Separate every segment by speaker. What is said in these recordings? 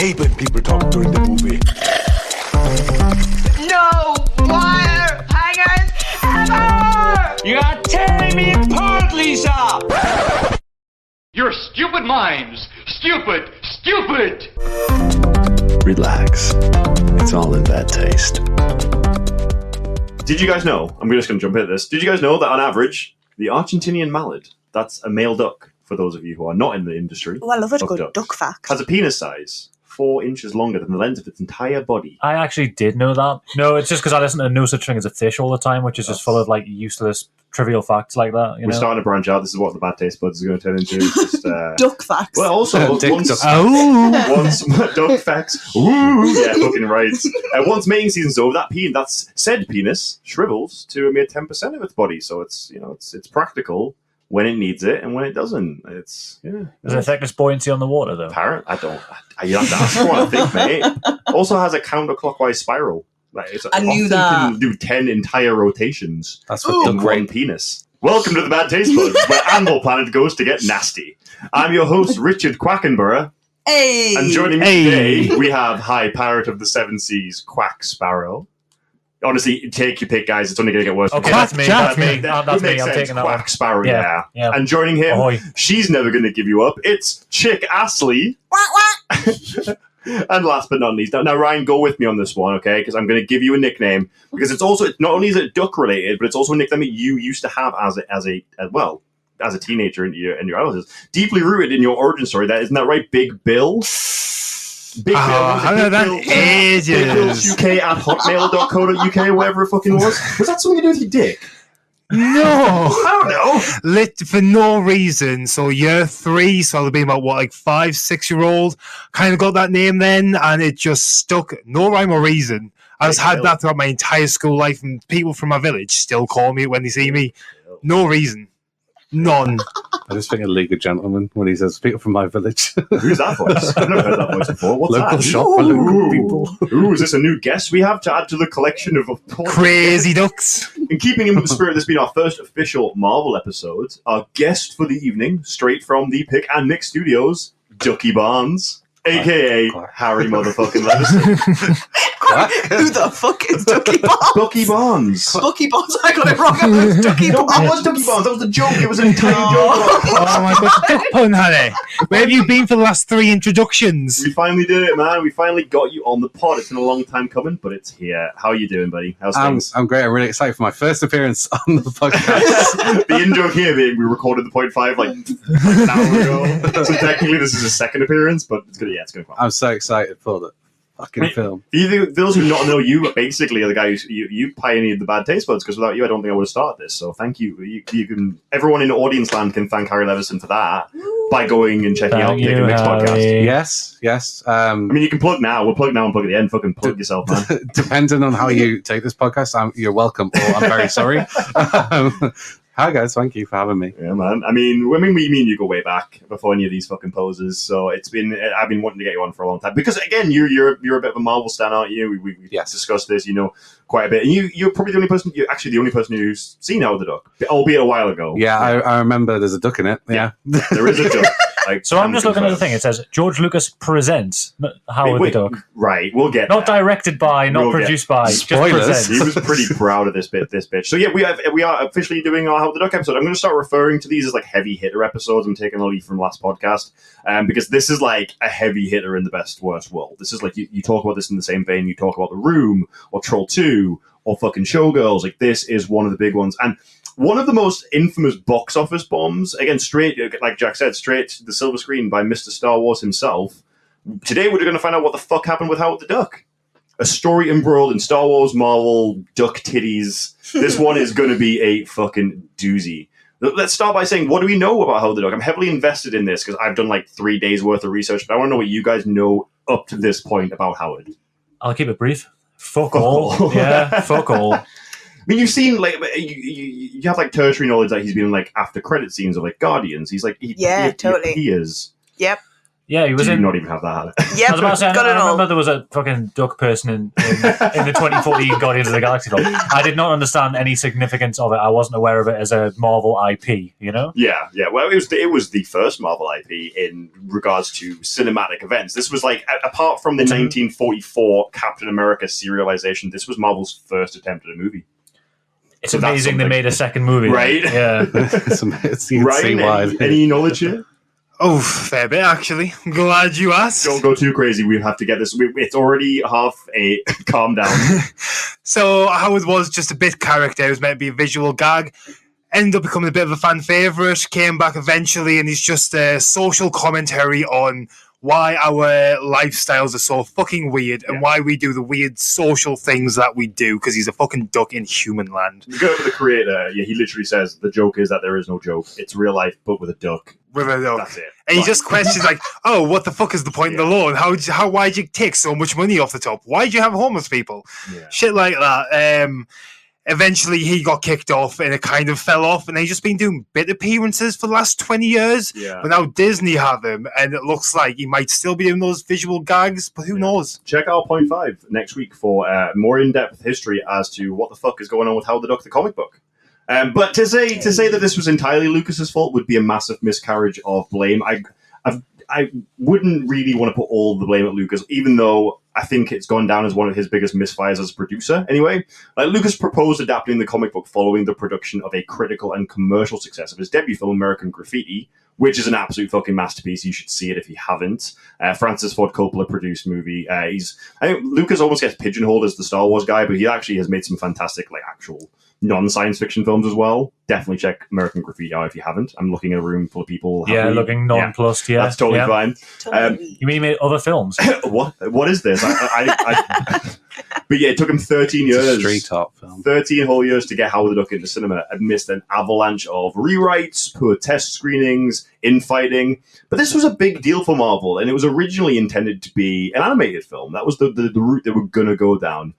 Speaker 1: hate when people talk during the movie.
Speaker 2: No wire hangers ever!
Speaker 3: You are tearing me apart, Lisa!
Speaker 4: Your stupid minds! Stupid! Stupid!
Speaker 5: Relax. It's all in bad taste.
Speaker 6: Did you guys know, I'm just going to jump into this, did you guys know that on average, the Argentinian mallard, that's a male duck, for those of you who are not in the industry.
Speaker 7: Oh, I love a good duck fact.
Speaker 6: Has a penis size 4 inches longer than the length of its entire body.
Speaker 8: I actually did know that. No, it's just because I listen to No Such Thing as a Fish all the time, which is just full of like useless, trivial facts like that. We're
Speaker 6: starting to branch out. This is what the Bad Taste Buds is going to turn into. Just,
Speaker 7: duck facts.
Speaker 6: Well, also, duck facts. Ooh, yeah, fucking right. Once mating season's over, that's said penis shrivels to a mere 10% of its body. So it's it's practical when it needs it, and when it doesn't, it's
Speaker 8: Does it affect its buoyancy on the water though?
Speaker 6: Apparent, I don't. You have to ask what I think, mate. Also has a counterclockwise spiral.
Speaker 7: I knew that.
Speaker 6: Can do 10 entire rotations.
Speaker 5: That's what
Speaker 6: in one penis. Welcome to the Bad Taste Buds, where Animal Planet goes to get nasty. I'm your host, Richard Quackenborough.
Speaker 7: Hey!
Speaker 6: And joining me today, we have High Pirate of the Seven Seas, Quack Sparrow. Honestly, take your pick, guys. It's only going to get worse.
Speaker 8: Okay, that's me. That's me. I'm taking that
Speaker 6: Quack
Speaker 8: one.
Speaker 6: Sparrow, yeah. And joining him, she's never going to give you up. It's Chick Astley. And last but not least, now Ryan, go with me on this one, okay? Because I'm going to give you a nickname because it's not only is it duck related, but it's also a nickname that you used to have as a teenager in your adulthood, deeply rooted in your origin story. Isn't that right, Big Bill? Big Bill.
Speaker 9: I know that ages.
Speaker 6: Big Bill's UK at hotmail.co.uk, whatever it fucking was. Was that something to do with your dick?
Speaker 9: No.
Speaker 6: I don't know.
Speaker 9: For no reason. So year 3, so I'll be about 5, 6-year-old. Kind of got that name then, and it just stuck. No rhyme or reason. I just had that throughout my entire school life, and people from my village still call me when they see me. No reason. None.
Speaker 5: I just think a League of Gentlemen when he says people from my village.
Speaker 6: Who's that voice? I've never heard that voice before. What's
Speaker 5: local
Speaker 6: that?
Speaker 5: shop for local people.
Speaker 6: Ooh, is this a new guest we have to add to the collection of
Speaker 9: crazy ducks?
Speaker 6: In keeping in with the spirit, this has been our first official Marvel episode. Our guest for the evening, straight from the Pick and Mix Studios, Ducky Barnes, a.k.a. Harry motherfucking Levison.
Speaker 7: Who the fuck is Ducky Barnes?
Speaker 6: Ducky Barnes.
Speaker 7: Ducky Barnes, I got it wrong. It was Ducky Barnes.
Speaker 6: No, it was Ducky Barnes. That was a joke. It was an entire joke.
Speaker 9: Oh my gosh, duck pun, Harry. Where have you been for the last 3 introductions?
Speaker 6: We finally did it, man. We finally got you on the pod. It's been a long time coming, but it's here. How are you doing, buddy? How's things?
Speaker 5: I'm great. I'm really excited for my first appearance on the podcast.
Speaker 6: The in-joke here being we recorded the point 5 like an hour ago. So technically this is a second appearance, but it's good. Yeah, it's good.
Speaker 5: I'm so excited for the fucking film.
Speaker 6: Those who not know you, basically, are the guy you pioneered the Bad Taste Buds, because without you, I don't think I would have started this. So thank you. You can. Everyone in audience land can thank Harry Levison for that by going and checking out Pick and Mix podcast.
Speaker 5: Yes.
Speaker 6: I mean, you can plug now. We'll plug now and plug at the end. Fucking plug yourself, man.
Speaker 5: Depending on how you take this podcast, you're welcome. Or I'm very sorry. Hi guys, thank you for having me.
Speaker 6: Yeah, man. I mean, me and you go way back before any of these fucking poses. So I've been wanting to get you on for a long time because again, you're a bit of a Marvel stan, aren't you? We discussed this, quite a bit, and you're probably the only person who's seen Howard the Duck, albeit a while ago.
Speaker 5: Yeah, I remember. There's a duck in it. Yeah.
Speaker 6: There is a duck.
Speaker 8: So I'm just looking at the thing. It says George Lucas presents Howard the Duck.
Speaker 6: Right, we'll get
Speaker 8: not directed by, not produced by.
Speaker 5: Spoilers.
Speaker 8: Just
Speaker 6: he was pretty proud of this bitch. So yeah, we are officially doing our Howard the Duck episode. I'm going to start referring to these as like heavy hitter episodes. I'm taking a lead from last podcast, because this is like a heavy hitter in the best worst world. This is like you talk about this in the same vein. You talk about The Room or Troll 2 or fucking Showgirls. Like this is one of the big ones and. One of the most infamous box office bombs, again, straight, like Jack said, straight to the silver screen by Mr. Star Wars himself. Today we're going to find out what the fuck happened with Howard the Duck. A story embroiled in Star Wars, Marvel, duck titties. This one is going to be a fucking doozy. Let's start by saying, what do we know about Howard the Duck? I'm heavily invested in this because I've done like 3 days worth of research, but I want to know what you guys know up to this point about Howard.
Speaker 8: I'll keep it brief. Fuck all. Yeah, fuck all.
Speaker 6: I mean, you've seen like you have like tertiary knowledge that he's been in like after credit scenes of like Guardians. He's like,
Speaker 7: totally.
Speaker 6: He is.
Speaker 7: Yep.
Speaker 8: Yeah, he was
Speaker 6: Do you
Speaker 8: in.
Speaker 6: not even have that?
Speaker 7: Yeah,
Speaker 8: I was about to say,
Speaker 7: got
Speaker 8: I
Speaker 7: it all.
Speaker 8: remember there was a fucking duck person in the 2014 Guardians of the Galaxy film. I did not understand any significance of it. I wasn't aware of it as a Marvel IP, you know?
Speaker 6: Yeah. Well, it was the first Marvel IP in regards to cinematic events. This was like, apart from the 1944 Captain America serialization, this was Marvel's first attempt at a movie.
Speaker 8: It's
Speaker 6: So that's
Speaker 8: amazing they
Speaker 6: something.
Speaker 8: made a second movie.
Speaker 6: Right?
Speaker 8: Yeah.
Speaker 5: It's you can see why.
Speaker 6: Ryan, any knowledge here?
Speaker 9: Oh, fair bit, actually. I'm glad you asked.
Speaker 6: Don't go too crazy. We have to get this. It's already half 8. Calm down.
Speaker 9: So Howard was just a bit character. It was meant to be a visual gag. Ended up becoming a bit of a fan favourite. Came back eventually, and he's just a social commentary on why our lifestyles are so fucking weird and why we do the weird social things that we do, because he's a fucking duck in human land.
Speaker 6: You go to the creator. Yeah, he literally says the joke is that there is no joke. It's real life, but with a duck.
Speaker 9: With a duck.
Speaker 6: That's it.
Speaker 9: And he just questions like, oh, what the fuck is the point of the loan? Why'd you take so much money off the top? Why'd you have homeless people?
Speaker 6: Yeah.
Speaker 9: Shit like that. Eventually he got kicked off and it kind of fell off, and he's just been doing bit appearances for the last 20 years.
Speaker 6: Yeah.
Speaker 9: But now Disney have him, and it looks like he might still be doing those visual gags, but who knows?
Speaker 6: Check out Point 5 next week for more in-depth history as to what the fuck is going on with Howard the Duck, the comic book. But to say that this was entirely Lucas's fault would be a massive miscarriage of blame. I wouldn't really want to put all the blame at Lucas, even though I think it's gone down as one of his biggest misfires as a producer. Anyway, Lucas proposed adapting the comic book following the production of a critical and commercial success of his debut film, American Graffiti, which is an absolute fucking masterpiece. You should see it if you haven't. Francis Ford Coppola produced movie. I think Lucas almost gets pigeonholed as the Star Wars guy, but he actually has made some fantastic, like, actual non-science fiction films as well. Definitely check American Graffiti out if you haven't. I'm looking at a room full of people.
Speaker 8: Yeah, looking nonplussed. Yeah,
Speaker 6: that's totally fine.
Speaker 8: You mean he made other films?
Speaker 6: What is this? But yeah, it took him 13
Speaker 5: It's a
Speaker 6: years.
Speaker 5: street top film.
Speaker 6: 13 whole years to get Howard the Duck into cinema, amidst an avalanche of rewrites, poor test screenings, infighting. But this was a big deal for Marvel, and it was originally intended to be an animated film. That was the route they were going to go down,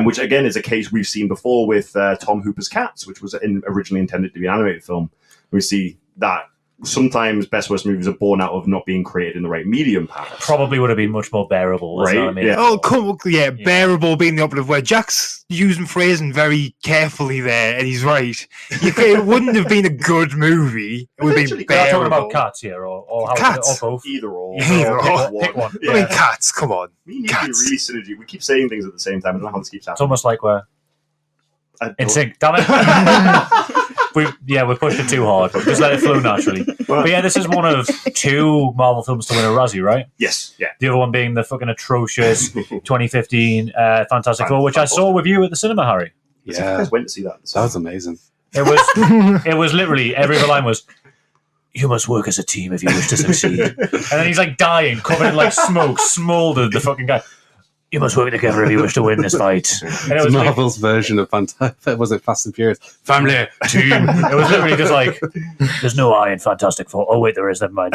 Speaker 6: which, again, is a case we've seen before with Tom Hooper's Cats, which was originally intended to be an animated film. We see that sometimes best worst movies are born out of not being created in the right medium, perhaps.
Speaker 8: Probably would have been much more bearable,
Speaker 6: Right,
Speaker 8: isn't it? I mean,
Speaker 6: yeah.
Speaker 9: Oh, cool. Yeah, bearable being the operative word. Jack's using phrasing very carefully there, and he's right. It wouldn't have been a good movie. It would have been
Speaker 6: Eventually,
Speaker 8: We're not talking
Speaker 9: bearable.
Speaker 8: about cats here, or how
Speaker 9: Cats?
Speaker 8: or both.
Speaker 6: Either or.
Speaker 9: Either or.
Speaker 8: Pick one.
Speaker 6: Yeah.
Speaker 9: I mean, cats, come on.
Speaker 6: We need
Speaker 9: Cats.
Speaker 6: to be really synergy. We keep saying things at the same time. I don't know how this keeps
Speaker 8: It's
Speaker 6: happening.
Speaker 8: almost like we're
Speaker 6: I
Speaker 8: in
Speaker 6: don't-
Speaker 8: sync. Damn it! we pushed it too hard. Just let it flow naturally. But yeah, this is one of 2 Marvel films to win a Razzie, right?
Speaker 6: Yes, yeah.
Speaker 8: The other one being the fucking atrocious 2015 Fantastic Four, which I saw with you at the cinema, Harry.
Speaker 6: You
Speaker 5: Yeah,
Speaker 6: guys went to see that.
Speaker 5: that was amazing.
Speaker 8: It was literally every other line was, "You must work as a team if you wish to succeed." And then he's like dying, covered in like smoke, smoldered. The fucking guy. You must work together if you wish to win this fight. And it
Speaker 5: It's
Speaker 8: was like,
Speaker 5: Marvel's version of was it Fast and Furious? Family, team.
Speaker 8: it was literally just like, "There's no I in Fantastic Four." Oh wait, there is. Never mind.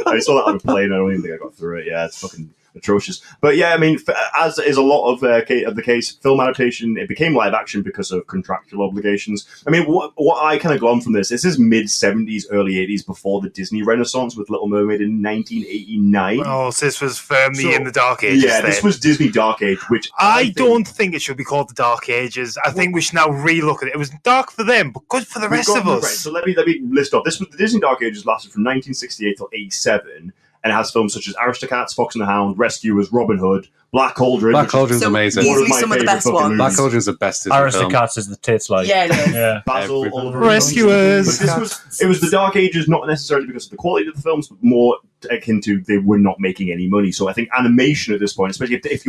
Speaker 6: I saw that on a plane. I don't even think I got through it. Yeah, it's fucking atrocious. But yeah, I mean, as is a lot of the case, film adaptation, it became live action because of contractual obligations. I mean, what I kind of gone from this is mid 70s, early 80s, before the Disney Renaissance with Little Mermaid in 1989.
Speaker 9: Oh, so this was firmly
Speaker 6: So,
Speaker 9: in the Dark Ages.
Speaker 6: Yeah, this
Speaker 9: then.
Speaker 6: was Disney Dark Age, which
Speaker 9: I don't think it should be called the Dark Ages. I think we should now relook at it. It was dark for them, but good for the rest of us.
Speaker 6: Right, so let me list off. This was the Disney Dark Ages lasted from 1968 till 87, and it has films such as Aristocats, Fox and the Hound, Rescuers, Robin Hood, Black Cauldron.
Speaker 5: Black
Speaker 6: which is
Speaker 5: Cauldron's
Speaker 7: So
Speaker 5: amazing.
Speaker 7: easily
Speaker 6: one of my
Speaker 7: some of the
Speaker 6: favourite
Speaker 7: best
Speaker 6: fucking
Speaker 7: ones.
Speaker 6: movies.
Speaker 5: Black Cauldron's the best Disney film.
Speaker 8: Aristocats is the tits like.
Speaker 7: Yeah, it is.
Speaker 8: Yeah.
Speaker 6: Basil,
Speaker 5: Everything.
Speaker 6: Oliver,
Speaker 9: Rescuers.
Speaker 6: But it was the Dark Ages, not necessarily because of the quality of the films, but more akin to they were not making any money. So I think animation at this point, especially if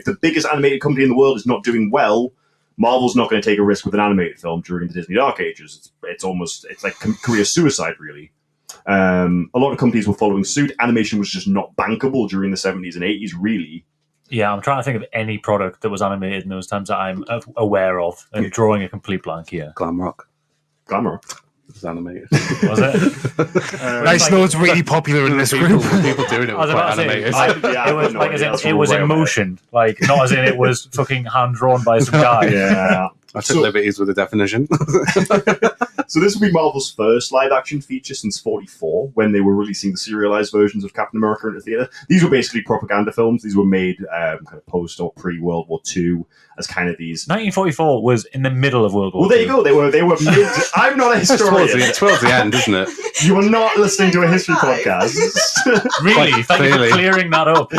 Speaker 6: the biggest animated company in the world is not doing well, Marvel's not going to take a risk with an animated film during the Disney Dark Ages. It's like career suicide, really. A lot of companies were following suit. Animation was just not bankable during the 70s and 80s, really.
Speaker 8: Yeah, I'm trying to think of any product that was animated in those times that I'm aware of, and drawing a complete blank here.
Speaker 5: Glam Rock.
Speaker 6: Glamour.
Speaker 5: It was animated.
Speaker 8: Was it?
Speaker 9: Nice know it's really popular in this
Speaker 5: people,
Speaker 9: group.
Speaker 5: people doing it
Speaker 8: I was
Speaker 5: were
Speaker 8: about
Speaker 5: quite
Speaker 8: to say,
Speaker 5: animated.
Speaker 6: Yeah,
Speaker 8: it was
Speaker 6: I've got no
Speaker 8: like
Speaker 6: idea.
Speaker 8: as in, it was in motion, like not as in it was fucking hand drawn by some guy.
Speaker 6: Yeah.
Speaker 5: I took liberties with the definition.
Speaker 6: So this will be Marvel's first live-action feature since '44, when they were releasing the serialized versions of Captain America into theater. These were basically propaganda films. These were made kind of post or pre-World War II as kind of these.
Speaker 8: 1944 was in the middle of World War
Speaker 6: Well, there you go. They were mid. I'm not a historian.
Speaker 5: Towards the end, isn't it?
Speaker 6: You are not listening to a history podcast.
Speaker 8: Really? Thank you for clearing that up.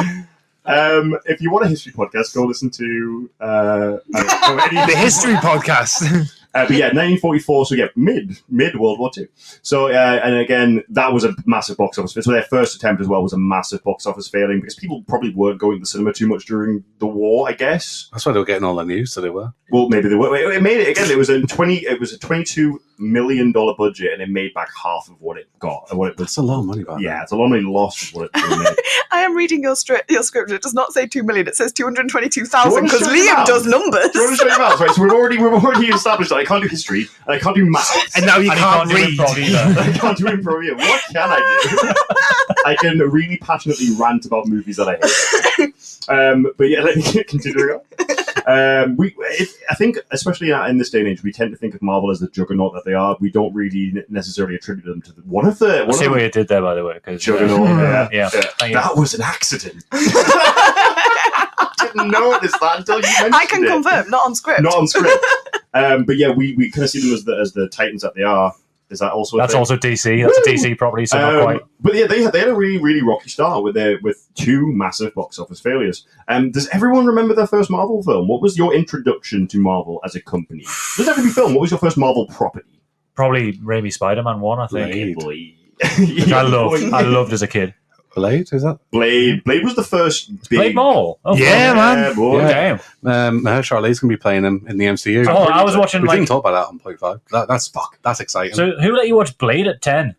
Speaker 6: If you want a history podcast, go listen to
Speaker 9: The history podcast.
Speaker 6: But yeah, 1944. So yeah, mid World War II. So and again, that was a massive box office. So their first attempt as well was a massive box office failing because people probably weren't going to the cinema too much during the war. I guess
Speaker 5: that's why they were getting all the news. So they were.
Speaker 6: Well, maybe they were. It made it again. It was a $22 million budget, and it made back half of what it got.
Speaker 5: That's a lot of money.
Speaker 6: Yeah, it's a lot of money lost of what it made.
Speaker 7: I am reading your script. It does not say 2 million. It says 222,000 because Liam does numbers.
Speaker 6: Do you want to show you maths? Right, so we've already established that I can't do history and I can't do maths,
Speaker 9: and now you can't read.
Speaker 6: I can't do improv either. What can I do? I can really passionately rant about movies that I hate. But yeah, let me continue on. I think, especially in this day and age, we tend to think of Marvel as the juggernaut that they are. We don't really necessarily attribute them to
Speaker 8: I see what you did there, by the way.
Speaker 6: Juggernaut.
Speaker 8: Yeah.
Speaker 6: That was an accident. Didn't notice that until you mentioned it.
Speaker 7: I can confirm, not on script.
Speaker 6: Not on script. But yeah, we kind of see them as the titans that they are. Is that also?
Speaker 8: That's also DC. That's a DC property, so not quite.
Speaker 6: But yeah, they had a really, really rocky start with two massive box office failures. Does everyone remember their first Marvel film? What was your introduction to Marvel as a company? Doesn't have to be film. What was your first Marvel property?
Speaker 8: Probably Raimi Spider-Man 1, I think.
Speaker 6: Blade.
Speaker 8: Which I loved as a kid.
Speaker 5: Blade, is that?
Speaker 6: Blade was the first big...
Speaker 8: Blade Mall. Oh,
Speaker 9: yeah, man.
Speaker 6: Boy.
Speaker 8: Yeah.
Speaker 5: Damn. Mahershala Ali's going to be playing him in the MCU.
Speaker 8: Oh, I was watching
Speaker 5: We didn't talk about that on Point 5. That's exciting.
Speaker 8: So who let you watch Blade at 10?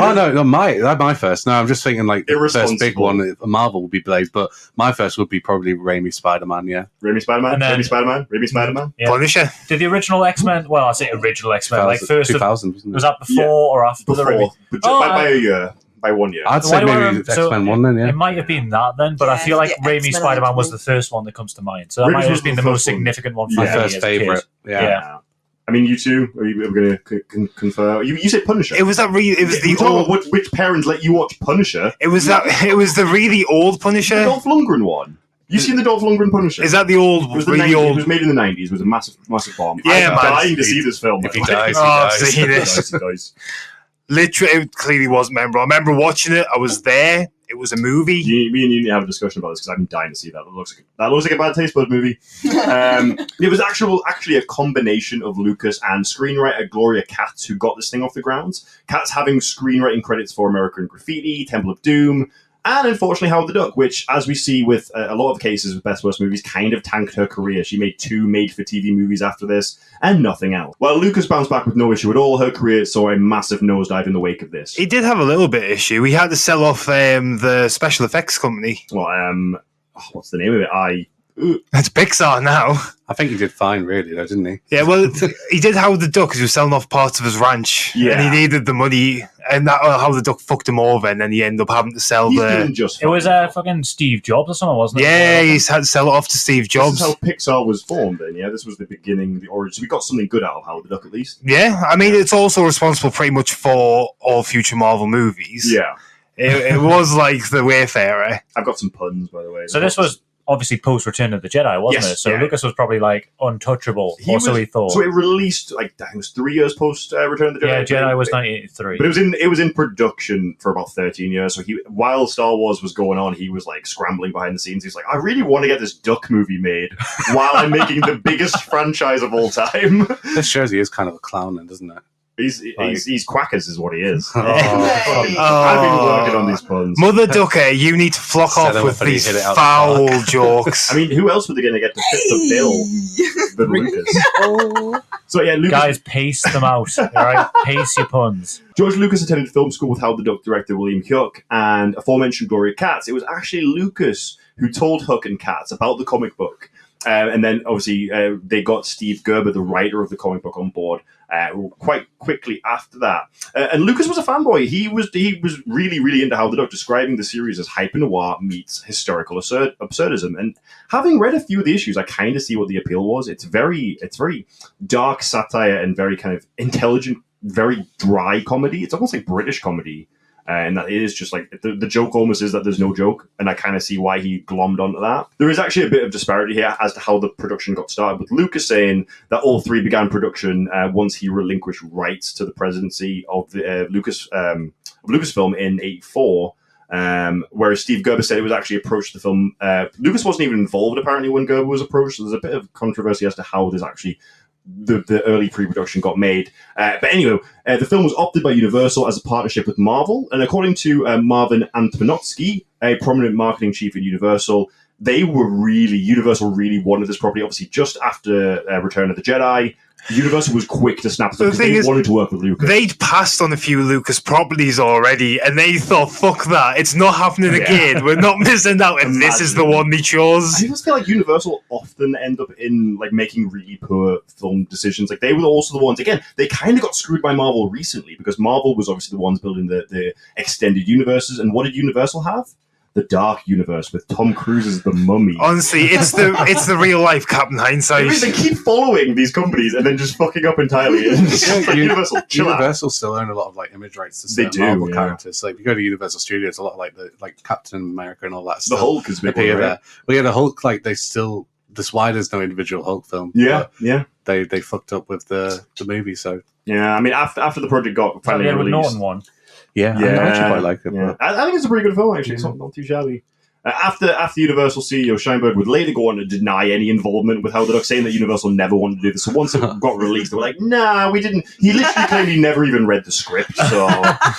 Speaker 5: Oh no, my first. No, I'm just thinking like the first big one, Marvel would be Blade, but my first would be probably Raimi Spider-Man. Yeah,
Speaker 6: Raimi Spider-Man.
Speaker 8: Yeah.
Speaker 9: Punisher.
Speaker 8: Did the original X-Men? Well, I say original X-Men, like first
Speaker 5: 2000, wasn't it?
Speaker 8: Was that before or after the Raimi?
Speaker 6: By a year. By 1 year.
Speaker 5: I'd say maybe X-Men 1 then, yeah.
Speaker 8: It might have been that then, but I feel like Raimi Spider-Man was the first one that comes to mind. So that might have just been the most significant one for me.
Speaker 5: My first favourite.
Speaker 8: Yeah.
Speaker 6: I mean, you two, are we going to confer? You said Punisher.
Speaker 9: It was the old...
Speaker 6: Which parents let you watch Punisher?
Speaker 9: It was the really old Punisher.
Speaker 6: The Dolph Lundgren one. You've seen the Dolph Lundgren Punisher?
Speaker 9: Is that the old?
Speaker 6: It was made in the 90s. It was a massive bomb.
Speaker 9: Yeah,
Speaker 6: I'm dying to see this film.
Speaker 5: If he dies,
Speaker 9: he dies. Literally, it clearly wasn't memorable. I remember watching it. I was there. It was a movie.
Speaker 6: Me and you need to have a discussion about this because I've been dying to see that. That looks like a bad taste bud movie. It was actually a combination of Lucas and screenwriter Gloria Katz who got this thing off the ground. Katz having screenwriting credits for American Graffiti, Temple of Doom, and unfortunately Howard the Duck, which, as we see with a lot of cases with Best Worst movies, kind of tanked her career. She made 2 made-for-TV movies after this, and nothing else. While Lucas bounced back with no issue at all, her career saw a massive nosedive in the wake of this.
Speaker 9: He did have a little bit of issue. He had to sell off the special effects company.
Speaker 6: Well, what's the name of it?
Speaker 9: It's Pixar now.
Speaker 5: I think he did fine, really, though, didn't he?
Speaker 9: Yeah, well, he did Howard the Duck because he was selling off parts of his ranch, and he needed the money, and Howard the Duck fucked him over, and then he ended up having to sell
Speaker 8: It was fucking Steve Jobs or someone, wasn't it?
Speaker 9: Yeah, he had to sell it off to Steve Jobs.
Speaker 6: This is how Pixar was formed, then, yeah? This was the beginning, the origin. So we got something good out of Howard the Duck, at least.
Speaker 9: Yeah, I mean, it's also responsible pretty much for all future Marvel movies.
Speaker 6: Yeah.
Speaker 9: It was like the Wayfarer.
Speaker 6: I've got some puns, by the way.
Speaker 8: So this was obviously post Return of the Jedi, wasn't it? So Lucas was probably like untouchable, so he thought.
Speaker 6: So it released it was 3 years post Return of the Jedi.
Speaker 8: Yeah, Jedi was 1983.
Speaker 6: But it was in production for about 13 years. So while Star Wars was going on, he was like scrambling behind the scenes. He's like, I really want to get this Duck movie made while I'm making the biggest franchise of all time.
Speaker 5: This shows he is kind of a clown, then, doesn't it?
Speaker 6: He's quackers is what he is.
Speaker 5: Oh.
Speaker 6: I've been working on these puns.
Speaker 9: Mother Ducker, you need to flock off with these foul jokes.
Speaker 6: I mean, who else were they going to get to fit the bill than Lucas? So yeah, Lucas...
Speaker 8: Guys, pace them out. All right, pace your puns.
Speaker 6: George Lucas attended film school with Howard the Duck director William Huck and aforementioned Gloria Katz. It was actually Lucas who told Huck and Katz about the comic book And then obviously they got Steve Gerber, the writer of the comic book, on board quite quickly after that. And Lucas was a fanboy. He was really, really into Howard the Duck, describing the series as hyper noir meets historical absurdism. And having read a few of the issues, I kind of see what the appeal was. It's very dark satire and very kind of intelligent, very dry comedy. It's almost like British comedy. And that it is just like the joke almost is that there's no joke, and I kind of see why he glommed onto that. There is actually a bit of disparity here as to how the production got started, with Lucas saying that all three began production once he relinquished rights to the presidency of the Lucasfilm in '84. Whereas Steve Gerber said it was actually approached the film. Lucas wasn't even involved apparently when Gerber was approached, so there's a bit of controversy as to how this actually the early pre-production got made. But anyway, the film was opted by Universal as a partnership with Marvel, and according to Marvin Antonovsky, a prominent marketing chief at Universal, Universal really wanted this property. Obviously, just after Return of the Jedi, Universal was quick to snap it because they wanted to work with Lucas.
Speaker 9: They'd passed on a few Lucas properties already, and they thought, fuck that, it's not happening again. We're not missing out, and this is the one they chose.
Speaker 6: I just feel like Universal often end up in like making really poor film decisions. Like they were also the ones, again, they kind of got screwed by Marvel recently, because Marvel was obviously the ones building the extended universes, and what did Universal have? The Dark Universe with Tom Cruise as the Mummy.
Speaker 9: Honestly, it's the real life Captain Hindsight.
Speaker 6: They keep following these companies and then just fucking up entirely.
Speaker 5: Universal still own a lot of like image rights to certain Marvel characters. Like if you go to Universal Studios, a lot of like Captain America and all that stuff.
Speaker 6: The Hulk is big
Speaker 5: appear there. But yeah, the Hulk, like that's why there's no individual Hulk film.
Speaker 6: Yeah.
Speaker 5: They fucked up with the movie. So
Speaker 6: yeah, I mean after the project got finally released,
Speaker 8: Norton one.
Speaker 5: Yeah, I actually quite like it.
Speaker 6: Yeah. I think it's a pretty good film, actually. It's not too shabby. After Universal CEO Scheinberg would later go on to deny any involvement with Howard the Duck, saying that Universal never wanted to do this. So once it got released, they were like, nah, we didn't. He literally claimed he never even read the script. So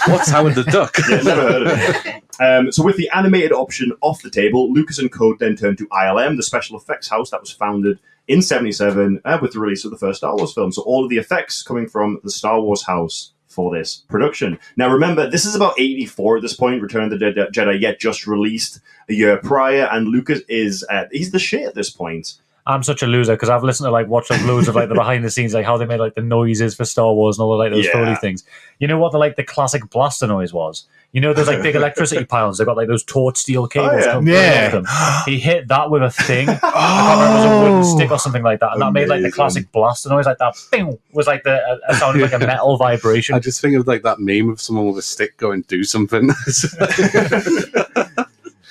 Speaker 5: what's Howard the Duck?
Speaker 6: Yeah, never heard of it. So with the animated option off the table, Lucas and Co. then turned to ILM, the special effects house that was founded in '77 with the release of the first Star Wars film. So all of the effects coming from the Star Wars house for this production. Now remember, this is about 84 at this point. Return of the Jedi yet just released a year prior, and Lucas is he's the shit at this point.
Speaker 8: I'm such a loser because I've listened to watch loads of the behind the scenes, like how they made the noises for Star Wars and all those Foley things. You know what the classic blaster noise was? You know those big electricity pylons? They've got those taut steel cables. Them. He hit that with a thing. I can't remember, it was a wooden stick or something like that, and that made the classic blaster noise, like that. Bing, was the sounded like a metal vibration.
Speaker 5: I just think of that meme of someone with a stick going do something.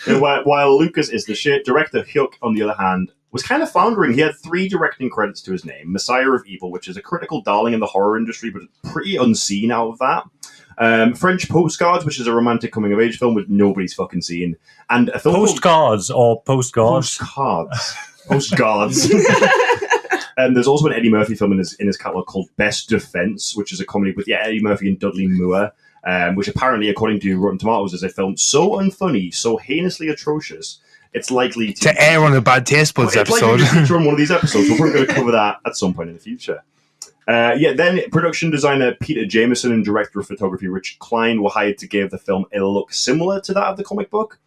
Speaker 6: While Lucas is the shit, director Hyuk, on the other hand, was kind of floundering. He had 3 directing credits to his name: Messiah of Evil, which is a critical darling in the horror industry, but pretty unseen out of that. French Postcards, which is a romantic coming-of-age film which nobody's fucking seen. And a film
Speaker 8: Postcards or Postcards?
Speaker 6: Postcards. And there's also an Eddie Murphy film in his catalogue called Best Defense, which is a comedy with Eddie Murphy and Dudley Moore, which apparently, according to Rotten Tomatoes, is a film so unfunny, so heinously atrocious, it's likely
Speaker 9: to air on a Bad Taste Buds episode.
Speaker 6: It's likely to feature on one of these episodes, but we're going to cover that at some point in the future. Then production designer Peter Jameson and director of photography Rich Klein were hired to give the film a look similar to that of the comic book.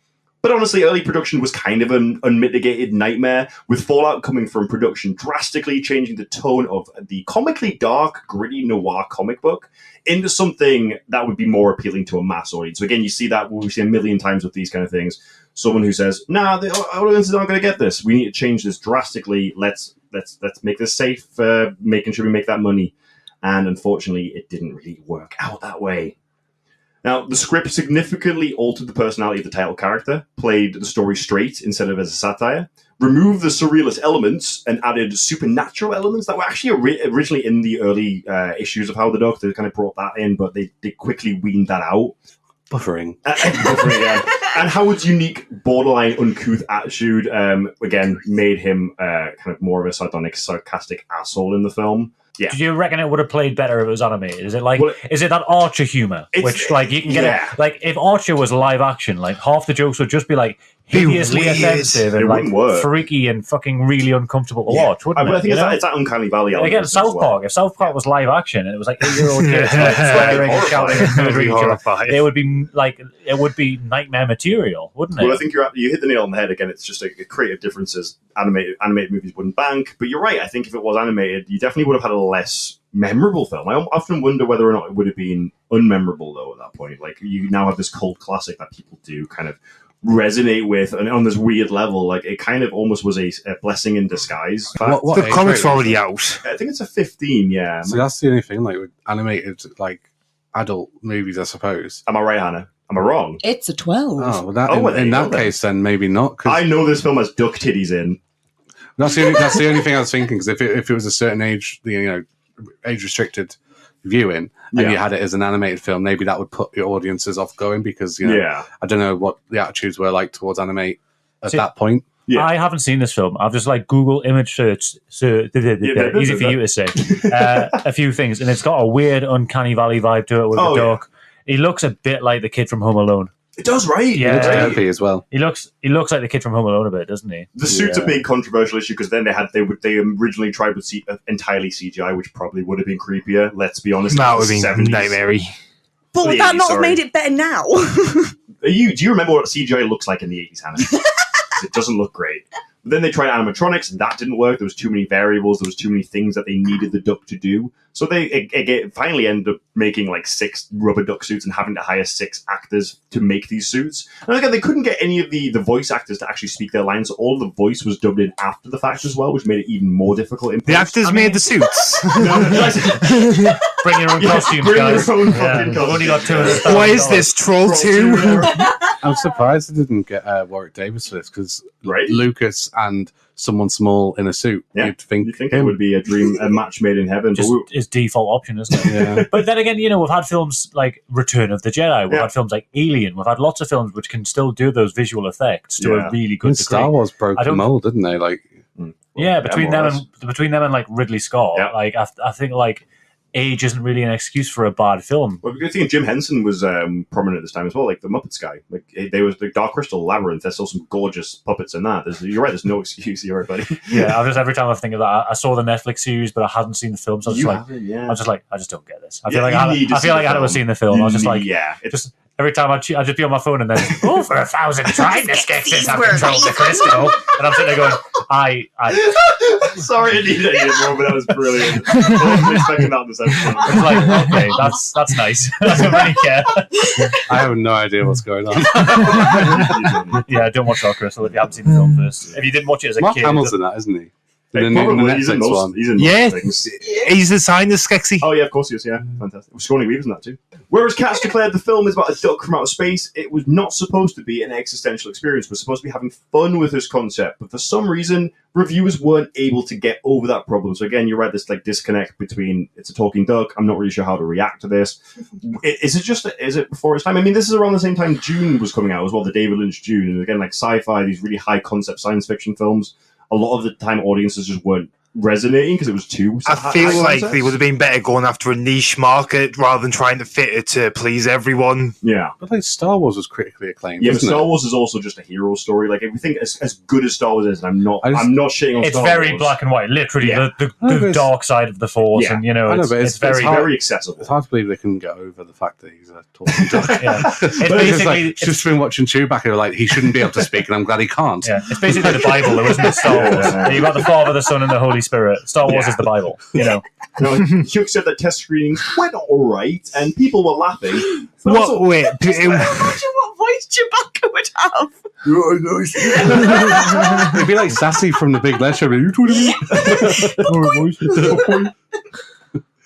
Speaker 6: But honestly, early production was kind of an unmitigated nightmare, with fallout coming from production drastically changing the tone of the comically dark, gritty noir comic book into something that would be more appealing to a mass audience. So again, you see that we see a million times with these kind of things. Someone who says, "Nah, the audience aren't going to get this. We need to change this drastically. Let's make this safe, making sure we make that money." And unfortunately, it didn't really work out that way. Now, the script significantly altered the personality of the title character, played the story straight instead of as a satire, removed the surrealist elements, and added supernatural elements that were actually originally in the early issues of Howard the Duck. They kind of brought that in, but they quickly weaned that out.
Speaker 5: Buffering.
Speaker 6: Yeah. And Howard's unique, borderline uncouth attitude, again, made him kind of more of a sardonic, sarcastic asshole in the film. Yeah.
Speaker 8: Do you reckon it would have played better if it was animated? Is it like,
Speaker 6: Well,
Speaker 8: is it that Archer humor, which like you can get it? Like if Archer was live action, like half the jokes would just be like hideously
Speaker 9: weird.
Speaker 8: offensive and
Speaker 6: It
Speaker 8: like
Speaker 6: wouldn't work.
Speaker 8: freaky and fucking really uncomfortable to watch, wouldn't
Speaker 6: But
Speaker 8: it?
Speaker 6: I think it's that Uncanny Valley element.
Speaker 8: Again,
Speaker 6: as
Speaker 8: South
Speaker 6: well.
Speaker 8: Park. If South Park was live action and it was like 8-year-old kids like swearing and shouting and murdering each other,
Speaker 9: Horrifying.
Speaker 8: it would be like nightmare material, wouldn't it?
Speaker 6: Well, I think you hit the nail on the head again. It's just a creative differences. Animated movies wouldn't bank, but you're right. I think if it was animated, you definitely would have had a less memorable film. I often wonder whether or not it would have been unmemorable though. At that point, like you now have this cult classic that people do kind of resonate with, and on this weird level, like it kind of almost was a blessing in disguise.
Speaker 5: What
Speaker 9: The
Speaker 5: age
Speaker 9: comics
Speaker 5: rate
Speaker 9: are
Speaker 5: is
Speaker 9: already
Speaker 5: it?
Speaker 9: out.
Speaker 6: I think it's a 15. Yeah,
Speaker 5: So that's the only thing, like with animated, like adult movies, I suppose.
Speaker 6: am I right, Hannah? Am I wrong?
Speaker 2: It's a 12.
Speaker 5: Oh, well, that
Speaker 6: Oh, well, there
Speaker 5: in
Speaker 6: you
Speaker 5: that
Speaker 6: go then.
Speaker 5: case, then maybe not. Cause
Speaker 6: I know this film has duck titties in.
Speaker 5: that's the only thing I was thinking. Because if it was a certain age, age restricted viewing, and you had it as an animated film, maybe that would put your audiences off going because
Speaker 6: Yeah.
Speaker 5: I don't know what the attitudes were like towards animate at
Speaker 8: See,
Speaker 5: that point.
Speaker 6: Yeah.
Speaker 8: I haven't seen this film. I've just like Google image search, easy for you to say, a few things, and it's got a weird Uncanny Valley vibe to it with the dog. He looks a bit like the kid from Home Alone.
Speaker 6: It does, right?
Speaker 8: Yeah.
Speaker 5: It's derpy as well.
Speaker 8: He looks like the kid from Home Alone a bit, doesn't he?
Speaker 6: The suit's a big controversial issue because then they originally tried with entirely CGI, which probably would have been creepier. Let's be honest.
Speaker 9: That
Speaker 6: in
Speaker 9: would
Speaker 6: the
Speaker 9: have been
Speaker 6: 70s.
Speaker 9: nightmare-y.
Speaker 7: But would
Speaker 6: Yeah,
Speaker 7: that not have
Speaker 6: sorry.
Speaker 7: made it better now?
Speaker 6: Do you remember what CGI looks like in the 80s, Hannah? It doesn't look great. But then they tried animatronics, and that didn't work. There was too many variables. There was too many things that they needed the duck to do. So they finally ended up making like 6 rubber duck suits and having to hire 6 actors to make these suits. And again, they couldn't get any of the voice actors to actually speak their lines. So all the voice was dubbed in after the fact as well, which made it even more difficult.
Speaker 9: The actors made the suits.
Speaker 8: Bring your own costumes,
Speaker 6: Bring
Speaker 8: guys.
Speaker 6: your own
Speaker 8: Yeah.
Speaker 6: fucking
Speaker 8: We've
Speaker 6: costumes.
Speaker 8: only got $200,000.
Speaker 9: What is this, Troll 2?
Speaker 5: I'm surprised they didn't get Warwick Davis for this because
Speaker 6: Right?
Speaker 5: Lucas and someone small in a suit.
Speaker 6: Yeah.
Speaker 5: You'd think,
Speaker 6: You think it would be a match made in heaven.
Speaker 8: Just
Speaker 6: but
Speaker 8: his default option, isn't it?
Speaker 5: Yeah.
Speaker 8: But then again, we've had films like Return of the Jedi. We've
Speaker 6: Yeah.
Speaker 8: had films like Alien. We've had lots of films which can still do those visual effects to
Speaker 6: Yeah.
Speaker 8: a really good
Speaker 5: And
Speaker 8: degree.
Speaker 5: Star Wars broke
Speaker 8: I
Speaker 5: the
Speaker 8: don't-
Speaker 5: mold, didn't they? Like,
Speaker 8: Yeah, between
Speaker 6: more or
Speaker 8: them and like Ridley Scott,
Speaker 6: Yeah.
Speaker 8: like I think like age isn't really an excuse for a bad film.
Speaker 6: Well, I think Jim Henson was prominent at this time as well, like the Muppets guy. Like they was the Dark Crystal Labyrinth. There's still some gorgeous puppets in that. You're right. There's no excuse here, buddy.
Speaker 8: Yeah, every time I think of that, I saw the Netflix series, but I hadn't seen the film, so I was just like, I just don't get this. I feel like I hadn't seen the film. I was just like,
Speaker 6: it's
Speaker 8: every time I'd just be on my phone and then, oh, for 1,000 trying to sketch this out of control the crystal, and I'm sitting there going, I
Speaker 6: sorry, I needed it more, but that was brilliant. I wasn't expecting that in this episode.
Speaker 8: it's like, okay, that's nice. I don't really care.
Speaker 5: I have no idea what's going on.
Speaker 8: Yeah, don't watch Dark Crystal if you haven't seen the film first. If you didn't watch it as a
Speaker 5: Mark
Speaker 8: kid,
Speaker 5: Hamill's in that, isn't he?
Speaker 6: Hey,
Speaker 5: In
Speaker 6: probably, he's in
Speaker 5: Netflix
Speaker 6: most,
Speaker 5: one.
Speaker 6: he's in most
Speaker 9: Yeah.
Speaker 6: things.
Speaker 9: He's the scientist, Skexy.
Speaker 6: Oh yeah, of course he is. Yeah, fantastic. Sigourney Weaver's in that too. Whereas Katz declared the film is about a duck from outer space, it was not supposed to be an existential experience. We're supposed to be having fun with this concept, but for some reason, reviewers weren't able to get over that problem. So again, you're right. This like disconnect between it's a talking duck. I'm not really sure how to react to this. Is it before its time? I mean, this is around the same time Dune was coming out as well. The David Lynch Dune, and again, like sci-fi, these really high concept science fiction films. A lot of the time, audiences just weren't resonating because it was too.
Speaker 9: I feel
Speaker 6: high
Speaker 9: like
Speaker 6: concept.
Speaker 9: they would have been better going after a niche market rather than trying to fit it to please everyone.
Speaker 6: Yeah.
Speaker 5: But like Star Wars was critically acclaimed.
Speaker 6: Yeah, but
Speaker 5: wasn't
Speaker 6: Star
Speaker 5: it?
Speaker 6: Wars is also just a hero story. Like if we think as good as Star Wars is, and I'm not shitting on
Speaker 8: it's
Speaker 6: Star
Speaker 8: very
Speaker 6: Wars.
Speaker 8: black and white, literally
Speaker 6: Yeah.
Speaker 8: the dark side of the Force,
Speaker 6: Yeah.
Speaker 8: and
Speaker 5: I know,
Speaker 8: it's,
Speaker 5: but
Speaker 8: it's very
Speaker 6: It's very accessible.
Speaker 5: It's hard to believe they couldn't get over the fact that he's a talking duck.
Speaker 8: Yeah. It's
Speaker 5: It's
Speaker 8: basically
Speaker 5: like, just been watching Chewbacca, they're like, he shouldn't be able to speak, and I'm glad he can't.
Speaker 8: yeah, it's basically the Bible. There wasn't Star Wars. You've got the Father, the Son, and the Holy Spirit. Star Wars is the Bible.
Speaker 6: Hugh said that test screenings went all right, and people were laughing. But
Speaker 9: What?
Speaker 6: also,
Speaker 9: Wait.
Speaker 7: Imagine what voice Chewbacca would have.
Speaker 5: It'd be like Sassy from the Big Leisure. You told me.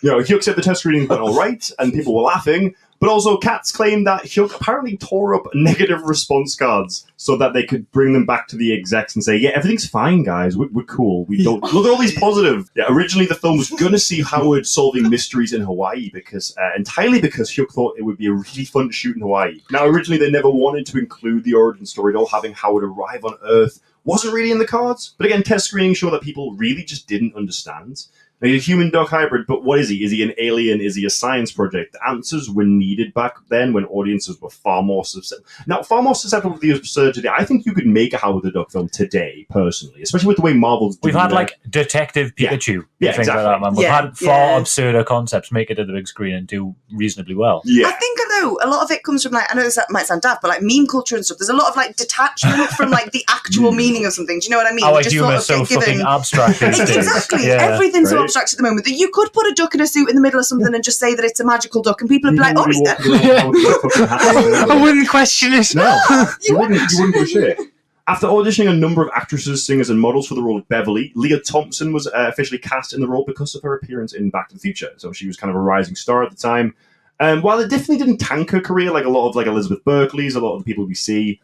Speaker 6: Hugh said the test screenings went all right, and people were laughing. But also, Katz claimed that Hugh apparently tore up negative response cards so that they could bring them back to the execs and say, "Yeah, everything's fine, guys. We're cool. We don't look at all these positive." Yeah, originally the film was going to see Howard solving mysteries in Hawaii entirely because Hugh thought it would be a really fun to shoot in Hawaii. Now, originally they never wanted to include the origin story at all. Having Howard arrive on Earth wasn't really in the cards. But again, test screenings show that people really just didn't understand. A human duck hybrid, but what is he? Is he an alien? Is he a science project? The answers were needed back then when audiences were far more susceptible. Now, far more susceptible to the absurdity. I think you could make a Howard the Duck film today, personally, especially with the way Marvel's doing
Speaker 8: We've had
Speaker 6: that.
Speaker 8: like Detective Pikachu,
Speaker 6: Yeah,
Speaker 8: things
Speaker 6: exactly.
Speaker 8: like that, man. We've
Speaker 7: Yeah,
Speaker 8: had far
Speaker 7: yeah.
Speaker 8: absurder concepts make it to the big screen and do reasonably well.
Speaker 6: Yeah.
Speaker 7: I think though a lot of it comes from like, I know this might sound daft, but like meme culture and stuff. There's a lot of like detachment from like the actual meaning of something. Do you know what I mean?
Speaker 8: Our
Speaker 7: You just
Speaker 8: humour
Speaker 7: sort
Speaker 8: is
Speaker 7: of
Speaker 8: so
Speaker 7: get given-
Speaker 8: fucking abstract these days.
Speaker 7: Exactly.
Speaker 8: Yeah.
Speaker 7: Everything's so
Speaker 6: Right.
Speaker 7: abstract at the moment that you could put a duck in a suit in the middle of something and just say that it's a magical duck, and people would be like, "Oh, yeah."
Speaker 9: I wouldn't question it.
Speaker 6: No, you wouldn't give a shit. After auditioning a number of actresses, singers, and models for the role of Beverly, Leah Thompson was officially cast in the role because of her appearance in Back to the Future. So she was kind of a rising star at the time. While it definitely didn't tank her career like a lot of like Elizabeth Berkley's, a lot of the people we see,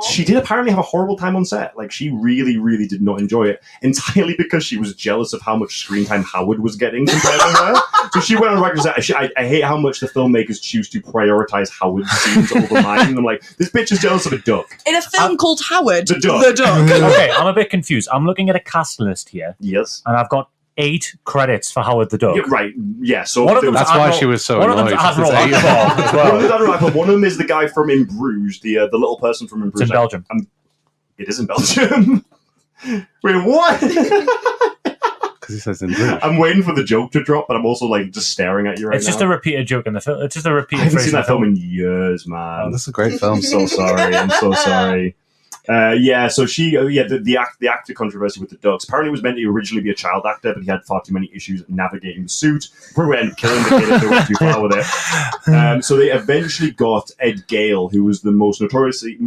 Speaker 6: she did apparently have a horrible time on set. Like she really, really did not enjoy it, entirely because she was jealous of how much screen time Howard was getting compared to her. So she went on record and said, I hate how much the filmmakers choose to prioritize Howard's scenes over mine. And I'm like, this bitch is jealous of a duck.
Speaker 7: In a film called Howard
Speaker 6: The Duck.
Speaker 7: the Duck.
Speaker 8: Okay, I'm a bit confused. I'm looking at a cast list here,
Speaker 6: Yes.
Speaker 8: and I've got 8 credits for Howard the Duck.
Speaker 6: Yeah, right. Yeah. So
Speaker 8: One of them's
Speaker 5: That's why
Speaker 8: Admiral-
Speaker 5: she was so
Speaker 8: one of them's
Speaker 5: annoyed.
Speaker 8: Admiral
Speaker 5: It's eight.
Speaker 8: Akbar as
Speaker 6: One of
Speaker 8: well.
Speaker 6: them, one of them is the guy from In Bruges, the little person from In
Speaker 8: It's
Speaker 6: Bruges.
Speaker 8: in Belgium.
Speaker 6: It is in Belgium. Wait, what?
Speaker 5: Because he says in British.
Speaker 6: I'm waiting for the joke to drop, but I'm also like just staring at you right
Speaker 8: It's
Speaker 6: now.
Speaker 8: just a repeated joke in the film. It's just a
Speaker 6: I
Speaker 8: repeated
Speaker 6: haven't
Speaker 8: phrase
Speaker 6: seen
Speaker 8: in the
Speaker 6: that film
Speaker 8: film.
Speaker 6: in years, man.
Speaker 5: Oh, that's a great film.
Speaker 6: I'm so sorry. I'm so sorry. So she, the actor controversy with the Ducks. Apparently, it was meant to originally be a child actor, but he had far too many issues navigating the suit. Probably ended up killing the kid if they went too far with it. So they eventually got Ed Gale, who was the most notoriously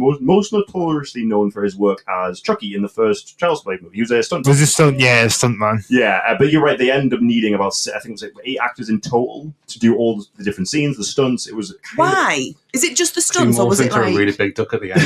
Speaker 6: known for his work as Chucky in the first Child's Play movie. He was a stunt.
Speaker 9: Was it stunt? Yeah, stuntman.
Speaker 6: Yeah, but you're right. They ended up needing about, I think it was like 8 actors in total to do all the different scenes, the stunts. It was
Speaker 7: Why? Is it just the
Speaker 5: He
Speaker 7: stunts, or
Speaker 5: morphed
Speaker 7: was it
Speaker 5: into
Speaker 7: like?
Speaker 5: a really big duck at the end.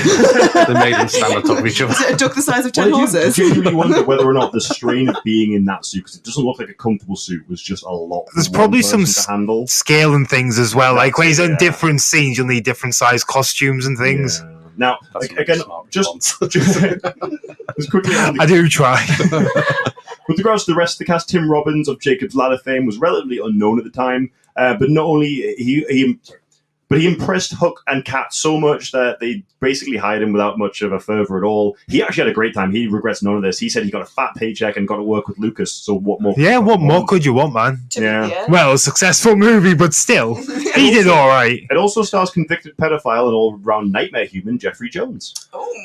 Speaker 5: They made him stand on top of each other.
Speaker 7: Is it a duck the size of 10
Speaker 6: Well,
Speaker 7: horses?
Speaker 6: you genuinely wonder whether or not the strain of being in that suit, because it doesn't look like a comfortable suit, was just a lot. for
Speaker 9: There's
Speaker 6: one
Speaker 9: probably
Speaker 6: person
Speaker 9: some
Speaker 6: to handle.
Speaker 9: scale and things as well. Like when he's in
Speaker 6: Yeah.
Speaker 9: different scenes, you'll need different size costumes and things.
Speaker 6: Yeah. Now,
Speaker 5: That's a
Speaker 6: again,
Speaker 5: smart
Speaker 6: just
Speaker 5: response.
Speaker 6: as quickly on
Speaker 9: I do try.
Speaker 6: with regards to the rest of the cast, Tim Robbins of Jacob's Ladder fame was relatively unknown at the time, but not only he impressed Hook and Kat so much that they basically hired him without much of a fervor at all. He actually had a great time. He regrets none of this. He said he got a fat paycheck and got to work with Lucas. So what more?
Speaker 9: Yeah, what more could you want, man?
Speaker 6: Yeah.
Speaker 9: Well, a successful movie, but still, he did all right.
Speaker 6: It also stars convicted pedophile and all-round nightmare human Jeffrey Jones.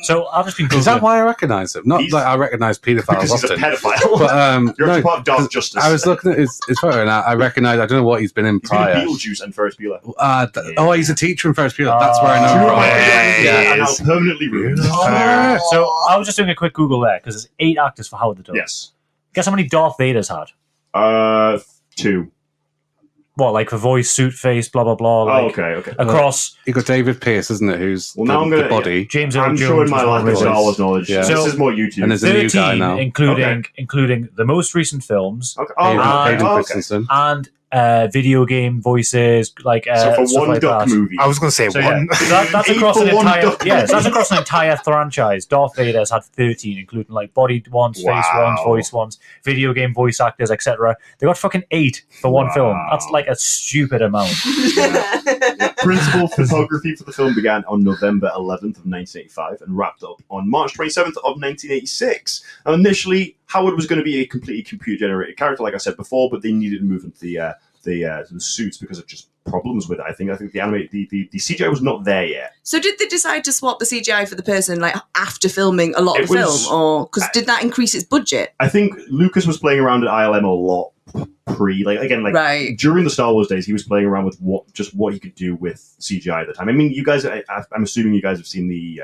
Speaker 8: So I've just been
Speaker 5: Is that
Speaker 8: Googling.
Speaker 5: why I recognise him? Not
Speaker 6: He's-
Speaker 5: like I recognise paedophiles
Speaker 6: Because he's a
Speaker 5: often.
Speaker 6: pedophile.
Speaker 5: But
Speaker 6: You're
Speaker 5: no,
Speaker 6: part of Dark
Speaker 5: 'cause
Speaker 6: Justice.
Speaker 5: I was looking at his photo and I recognise. I don't know what he's been in
Speaker 6: He's been in
Speaker 5: prior.
Speaker 6: Beetlejuice and Ferris Bueller.
Speaker 5: Oh, he's a teacher in Ferris Bueller. That's where I know
Speaker 6: Do you
Speaker 5: him
Speaker 6: know
Speaker 5: from.
Speaker 6: what?
Speaker 9: Yeah,
Speaker 6: and
Speaker 9: he
Speaker 6: now
Speaker 9: is.
Speaker 6: permanently ruined.
Speaker 8: So I was just doing a quick Google there because there's 8 actors for Howard the Duck.
Speaker 6: Yes.
Speaker 8: Guess how many Darth Vader's had?
Speaker 6: 2.
Speaker 8: What, like for voice, suit, face, blah blah blah. Like,
Speaker 6: Okay.
Speaker 8: Across
Speaker 5: You got David Pearce, isn't it? Who's
Speaker 6: Well, now I'm
Speaker 5: the
Speaker 6: gonna-
Speaker 5: body.
Speaker 8: James Earl
Speaker 6: I'm
Speaker 8: Jones.
Speaker 6: showing my
Speaker 8: was
Speaker 6: lack
Speaker 8: one
Speaker 6: of
Speaker 8: of
Speaker 6: Star
Speaker 8: those.
Speaker 6: Wars knowledge.
Speaker 5: Yeah.
Speaker 6: This
Speaker 8: So-
Speaker 6: is more YouTube.
Speaker 5: And there's a new
Speaker 8: 13,
Speaker 5: guy now.
Speaker 8: including the most recent films
Speaker 6: Okay.
Speaker 5: Hayden,
Speaker 6: right.
Speaker 5: Hayden
Speaker 6: Okay.
Speaker 5: Christensen.
Speaker 8: and video game voices, like
Speaker 6: So for
Speaker 8: stuff
Speaker 6: one
Speaker 8: like
Speaker 6: duck
Speaker 8: that.
Speaker 6: movie.
Speaker 9: I was going to say
Speaker 8: So yeah,
Speaker 9: one.
Speaker 8: that's
Speaker 6: 8
Speaker 8: across
Speaker 6: for
Speaker 8: an
Speaker 6: one
Speaker 8: entire
Speaker 6: duck
Speaker 8: that's
Speaker 6: movie.
Speaker 8: across an entire franchise. Darth Vader's had 13, including like body ones, face
Speaker 6: Wow.
Speaker 8: ones, voice ones, video game voice actors, etc. They got fucking 8 for one
Speaker 6: Wow.
Speaker 8: film. That's like a stupid amount.
Speaker 6: Principal photography for the film began on November 11th of 1985 and wrapped up on March 27th of 1986. Now, initially, Howard was going to be a completely computer-generated character, like I said before, but they needed to move into the suits because of just problems with it. I think the CGI was not there yet.
Speaker 7: So did they decide to swap the CGI for the person like after filming a lot
Speaker 6: It
Speaker 7: of the
Speaker 6: was-
Speaker 7: film, or because did that increase its budget?
Speaker 6: I think Lucas was playing around at ILM a lot
Speaker 7: Right.
Speaker 6: during the Star Wars days, he was playing around with what he could do with CGI at the time. I mean, you guys, I'm assuming you guys have seen the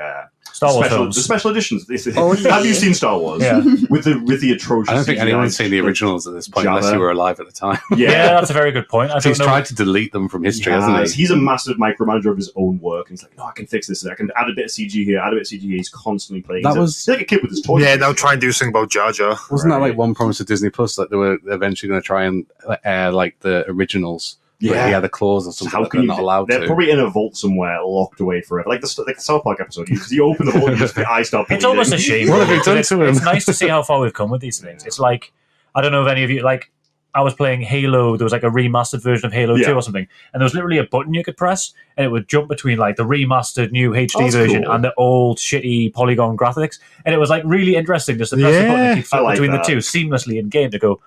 Speaker 8: Star Wars films.
Speaker 6: the special editions.
Speaker 7: Oh, yeah.
Speaker 6: Have you seen Star Wars?
Speaker 8: Yeah.
Speaker 6: with the atrocious.
Speaker 5: I don't think
Speaker 6: CGI,
Speaker 5: anyone's seen the originals at this point, unless
Speaker 6: Jabba.
Speaker 5: you were alive at the time.
Speaker 8: Yeah, that's a very good point. I
Speaker 5: So he's
Speaker 8: don't know.
Speaker 5: tried to delete them from history,
Speaker 6: He
Speaker 5: hasn't
Speaker 6: has.
Speaker 5: he?
Speaker 6: He's a massive micromanager of his own work, and he's like, no, I can fix this. I can add a bit of CG here, add a bit of CG here. He's constantly playing.
Speaker 5: That
Speaker 6: He's like a kid with his toys.
Speaker 9: Yeah, now try and do something about Jar Jar.
Speaker 5: Wasn't that
Speaker 6: Right.
Speaker 5: like one promise of Disney Plus that they were eventually going to try and air like the originals? But
Speaker 6: Yeah.
Speaker 5: he had a clause or
Speaker 6: So
Speaker 5: something
Speaker 6: how
Speaker 5: that
Speaker 6: can
Speaker 5: they're
Speaker 6: you?
Speaker 5: not allowed
Speaker 6: They're
Speaker 5: to.
Speaker 6: probably in a vault somewhere, locked away forever, like the South Park episode. You open the vault, and just the eyes start.
Speaker 8: It's almost a shame.
Speaker 5: What have you
Speaker 8: because
Speaker 5: done
Speaker 8: it's,
Speaker 5: to him?
Speaker 8: It's nice to see how far we've come with these things. It's like, I don't know if any of you, like, I was playing Halo. There was like a remastered version of Halo
Speaker 6: Yeah.
Speaker 8: 2 or something, and there was literally a button you could press, and it would jump between like the remastered new HD
Speaker 6: that's
Speaker 8: version
Speaker 6: cool.
Speaker 8: and the old shitty polygon graphics, and it was like really interesting just to press the button and keep
Speaker 6: I
Speaker 8: flipping
Speaker 6: like
Speaker 8: between
Speaker 6: that.
Speaker 8: the two seamlessly in game to go.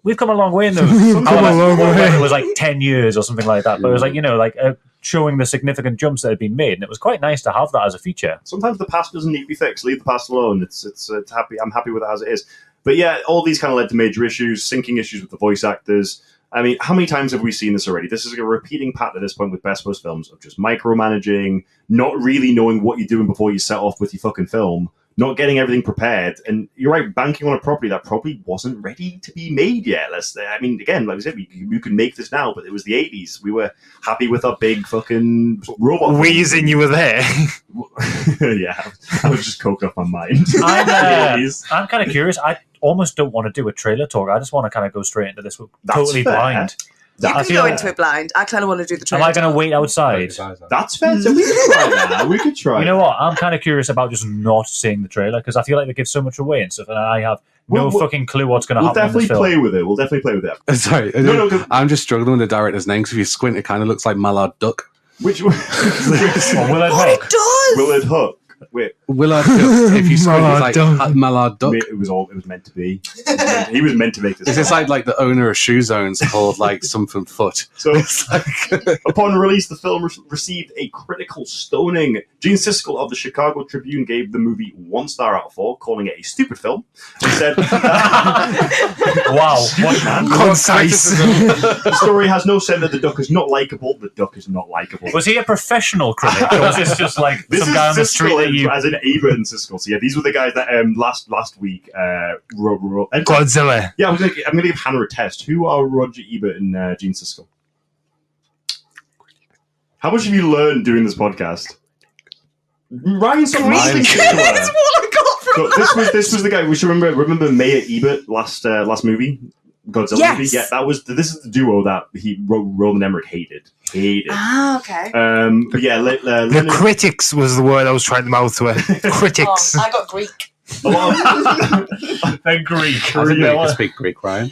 Speaker 8: We've come a long way in those.
Speaker 9: Come a long way.
Speaker 8: It was like 10 years or something like that, but it was like showing the significant jumps that had been made, and it was quite nice to have that as a feature.
Speaker 6: Sometimes the past doesn't need to be fixed. Leave the past alone. It's happy. I'm happy with it as it is. But yeah, all these kind of led to major issues, syncing issues with the voice actors. I mean, how many times have we seen this already? This is a repeating pattern at this point with Best Post films of just micromanaging, not really knowing what you're doing before you set off with your fucking film, not getting everything prepared. And you're right, banking on a property that probably wasn't ready to be made yet. I mean, again, like I said, you can make this now, but it was the 80s. We were happy with our big fucking robot.
Speaker 9: Reason you were there.
Speaker 6: Yeah, I was just coked off my mind.
Speaker 8: I'm kind of curious. I almost don't want to do a trailer talk. I just want to kind of go straight into this
Speaker 6: That's
Speaker 8: totally
Speaker 6: fair.
Speaker 8: blind.
Speaker 7: You
Speaker 8: I
Speaker 7: can
Speaker 8: feel
Speaker 7: go
Speaker 8: like-
Speaker 7: into it blind. I kind of want to do the
Speaker 8: Am
Speaker 7: trailer.
Speaker 8: I going to wait outside?
Speaker 6: That's fair. So we could try that. We could try.
Speaker 8: You know what? I'm kind of curious about just not seeing the trailer because I feel like they give so much away and stuff, and I have no
Speaker 6: We'll-
Speaker 8: fucking clue what's going to
Speaker 6: We'll
Speaker 8: happen in
Speaker 6: definitely
Speaker 8: this film.
Speaker 6: play with it. We'll definitely play with it.
Speaker 5: Sorry,
Speaker 6: No, go-
Speaker 5: I'm just struggling with the director's name because if you squint, it kind of looks like Mallard Duck.
Speaker 6: Which one?
Speaker 8: Or will it
Speaker 7: Oh,
Speaker 8: hook?
Speaker 7: it does!
Speaker 6: Will it hook? Wait,
Speaker 5: Willard Duck. If you squint, it's like
Speaker 9: Mallard Duck.
Speaker 5: Mallard Duck.
Speaker 6: wait, it was meant to be. He was meant to make this.
Speaker 5: Is this like the owner of Shoe Zones called like something Foot?
Speaker 6: So, upon release, the film received a critical stoning. Gene Siskel of the Chicago Tribune gave the movie 1 star out of 4, calling it a stupid film. He said,
Speaker 8: Wow. What, man?
Speaker 9: Concise.
Speaker 6: the story has no sense that the duck is not likable. The duck is not likable.
Speaker 8: Was he a professional critic, or was this just like
Speaker 6: This
Speaker 8: some
Speaker 6: is
Speaker 8: guy on the street
Speaker 6: Siskel
Speaker 8: that you...
Speaker 6: as in Ava and Siskel. So yeah, these were the guys that last week wrote. And
Speaker 9: Godzilla.
Speaker 6: yeah, I'm gonna give Hannah a test. Who are Roger Ebert and Gene Siskel? How much have you learned doing this podcast? Ryan, stop listening to her.
Speaker 7: That's what I got from
Speaker 6: So this was the guy. We should remember Mayor Ebert last movie, Godzilla
Speaker 7: Yes.
Speaker 6: movie. Yeah, this is the duo that Roland Emmerich hated.
Speaker 7: Ah, okay.
Speaker 6: But yeah,
Speaker 9: The
Speaker 6: Leonard-
Speaker 9: critics was the word I was trying to mouth with. Critics.
Speaker 7: Oh, I got Greek.
Speaker 6: a lot of-
Speaker 8: The Greek.
Speaker 5: I didn't know you
Speaker 6: Yeah.
Speaker 5: could speak Greek, Ryan.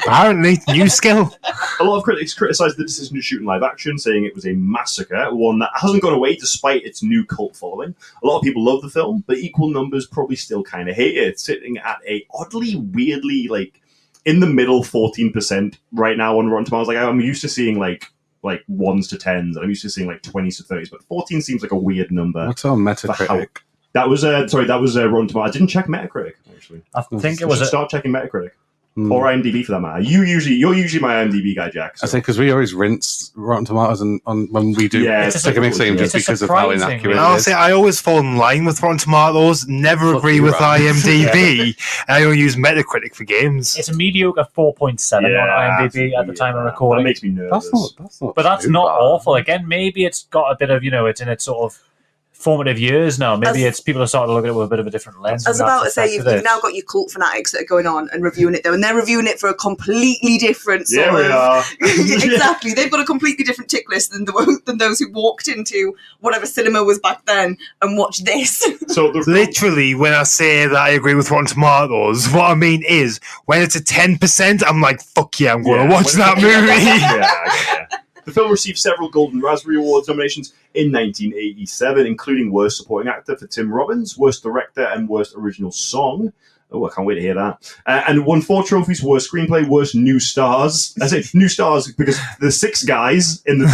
Speaker 9: Apparently, new skill.
Speaker 6: A lot of critics criticised the decision to shoot in live action, saying it was a massacre, one that hasn't gone away despite its new cult following. A lot of people love the film, but equal numbers probably still kind of hate it. It's sitting at a oddly, weirdly, like, in the middle 14% right now on Rotten Tomatoes. Like, I'm used to seeing, like 1s to 10s, and I'm used to seeing, like, 20s to 30s, but 14 seems like a weird number.
Speaker 5: What's on
Speaker 6: for how-
Speaker 5: Metacritic?
Speaker 6: That was Rotten Tomatoes. I didn't check Metacritic, actually.
Speaker 8: I think it
Speaker 6: I
Speaker 8: was
Speaker 6: should
Speaker 8: a...
Speaker 6: start checking Metacritic.
Speaker 5: Hmm.
Speaker 6: Or IMDb for that matter. You're usually my IMDb guy, Jack.
Speaker 5: I
Speaker 6: So.
Speaker 5: think because we always rinse Rotten Tomatoes when we do
Speaker 6: Yeah,
Speaker 8: it's
Speaker 5: take a mix
Speaker 6: a-
Speaker 5: just
Speaker 8: it's a
Speaker 5: because of how
Speaker 8: surprising-
Speaker 5: inaccurate
Speaker 9: I'll
Speaker 5: it is.
Speaker 9: say I always fall in line with Rotten Tomatoes, never
Speaker 5: Fuck
Speaker 9: agree
Speaker 5: you,
Speaker 9: with
Speaker 5: Ryan.
Speaker 9: IMDb. I only use Metacritic for games.
Speaker 8: It's a mediocre 4.7
Speaker 6: Yeah,
Speaker 8: on IMDb at the time of
Speaker 6: That
Speaker 8: recording.
Speaker 6: makes me nervous.
Speaker 5: That's not
Speaker 8: But that's
Speaker 5: too
Speaker 8: not
Speaker 5: bad.
Speaker 8: awful. Again, maybe it's got a bit of, it's in its sort of formative years now. Maybe
Speaker 7: As-
Speaker 8: it's people are starting to look at it with a bit of a different lens.
Speaker 7: I was
Speaker 8: and
Speaker 7: about to
Speaker 8: that's
Speaker 7: say,
Speaker 8: affected
Speaker 7: you've
Speaker 8: it.
Speaker 7: now got your cult fanatics that are going on and reviewing it, though, and they're reviewing it for a completely different sort
Speaker 6: Yeah, we
Speaker 7: of...
Speaker 6: are.
Speaker 7: Exactly. They've got a completely different tick list than those who walked into whatever cinema was back then and watched this.
Speaker 6: So the
Speaker 9: Literally, when I say that I agree with Rotten Tomatoes, what I mean is when it's a 10%, I'm like, fuck yeah, I'm going to watch that movie.
Speaker 6: Yeah. The film received several Golden Raspberry Awards nominations in 1987, including Worst Supporting Actor for Tim Robbins, Worst Director, and Worst Original Song. Oh, I can't wait to hear that. And won 4 trophies: Worst Screenplay, Worst New Stars. I say new stars because the 6 guys in the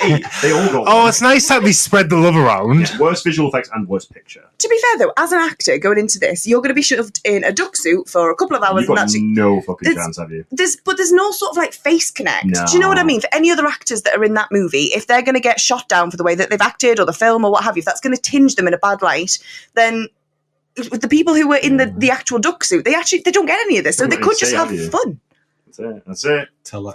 Speaker 6: 8, they all got
Speaker 9: Oh,
Speaker 6: one.
Speaker 9: it's nice that we spread the love around.
Speaker 6: Yeah, Worst Visual Effects and Worst Picture.
Speaker 7: To be fair, though, as an actor going into this, you're going to be shoved in a duck suit for a couple of hours
Speaker 6: You've
Speaker 7: and
Speaker 6: got
Speaker 7: actually...
Speaker 6: no fucking
Speaker 7: It's-
Speaker 6: chance, have you?
Speaker 7: There's no sort of like face connect.
Speaker 6: No.
Speaker 7: Do you know what I mean? For any other actors that are in that movie, if they're going to get shot down for the way that they've acted or the film or what have you, if that's going to tinge them in a bad light, then with the people who were in the actual duck suit, they don't get any of this, so they
Speaker 6: Don't
Speaker 7: could just
Speaker 6: say,
Speaker 7: have
Speaker 6: have you?
Speaker 7: fun.
Speaker 6: That's it.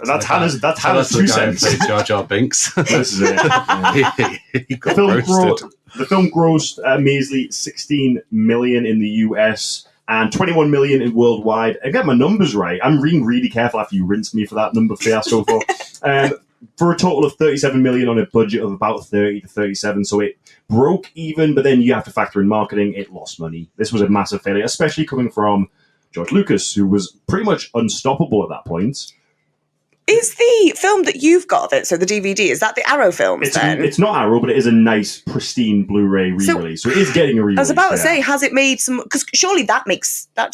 Speaker 6: That's Hannah's
Speaker 5: Tell us
Speaker 6: 2
Speaker 5: the guy who
Speaker 6: cents.
Speaker 5: played Jar Jar Binks.
Speaker 6: This is it. Yeah.
Speaker 5: He got
Speaker 6: The
Speaker 5: roasted.
Speaker 6: film grossed a measly $16 million in the US and $21 million in worldwide. I get my numbers right. I'm being really careful after you rinsed me for that number fiasco for a total of $37 million on a budget of about 30 to 37. So it broke even, but then you have to factor in marketing. It lost money. This was a massive failure, especially coming from George Lucas, who was pretty much unstoppable at that point.
Speaker 7: Is the film that you've got of it, so the DVD, is that the Arrow films then?
Speaker 6: It's not Arrow, but it is a nice, pristine Blu-ray re-release. So it is getting a re-release.
Speaker 7: I was about to say, has it made some... Because surely that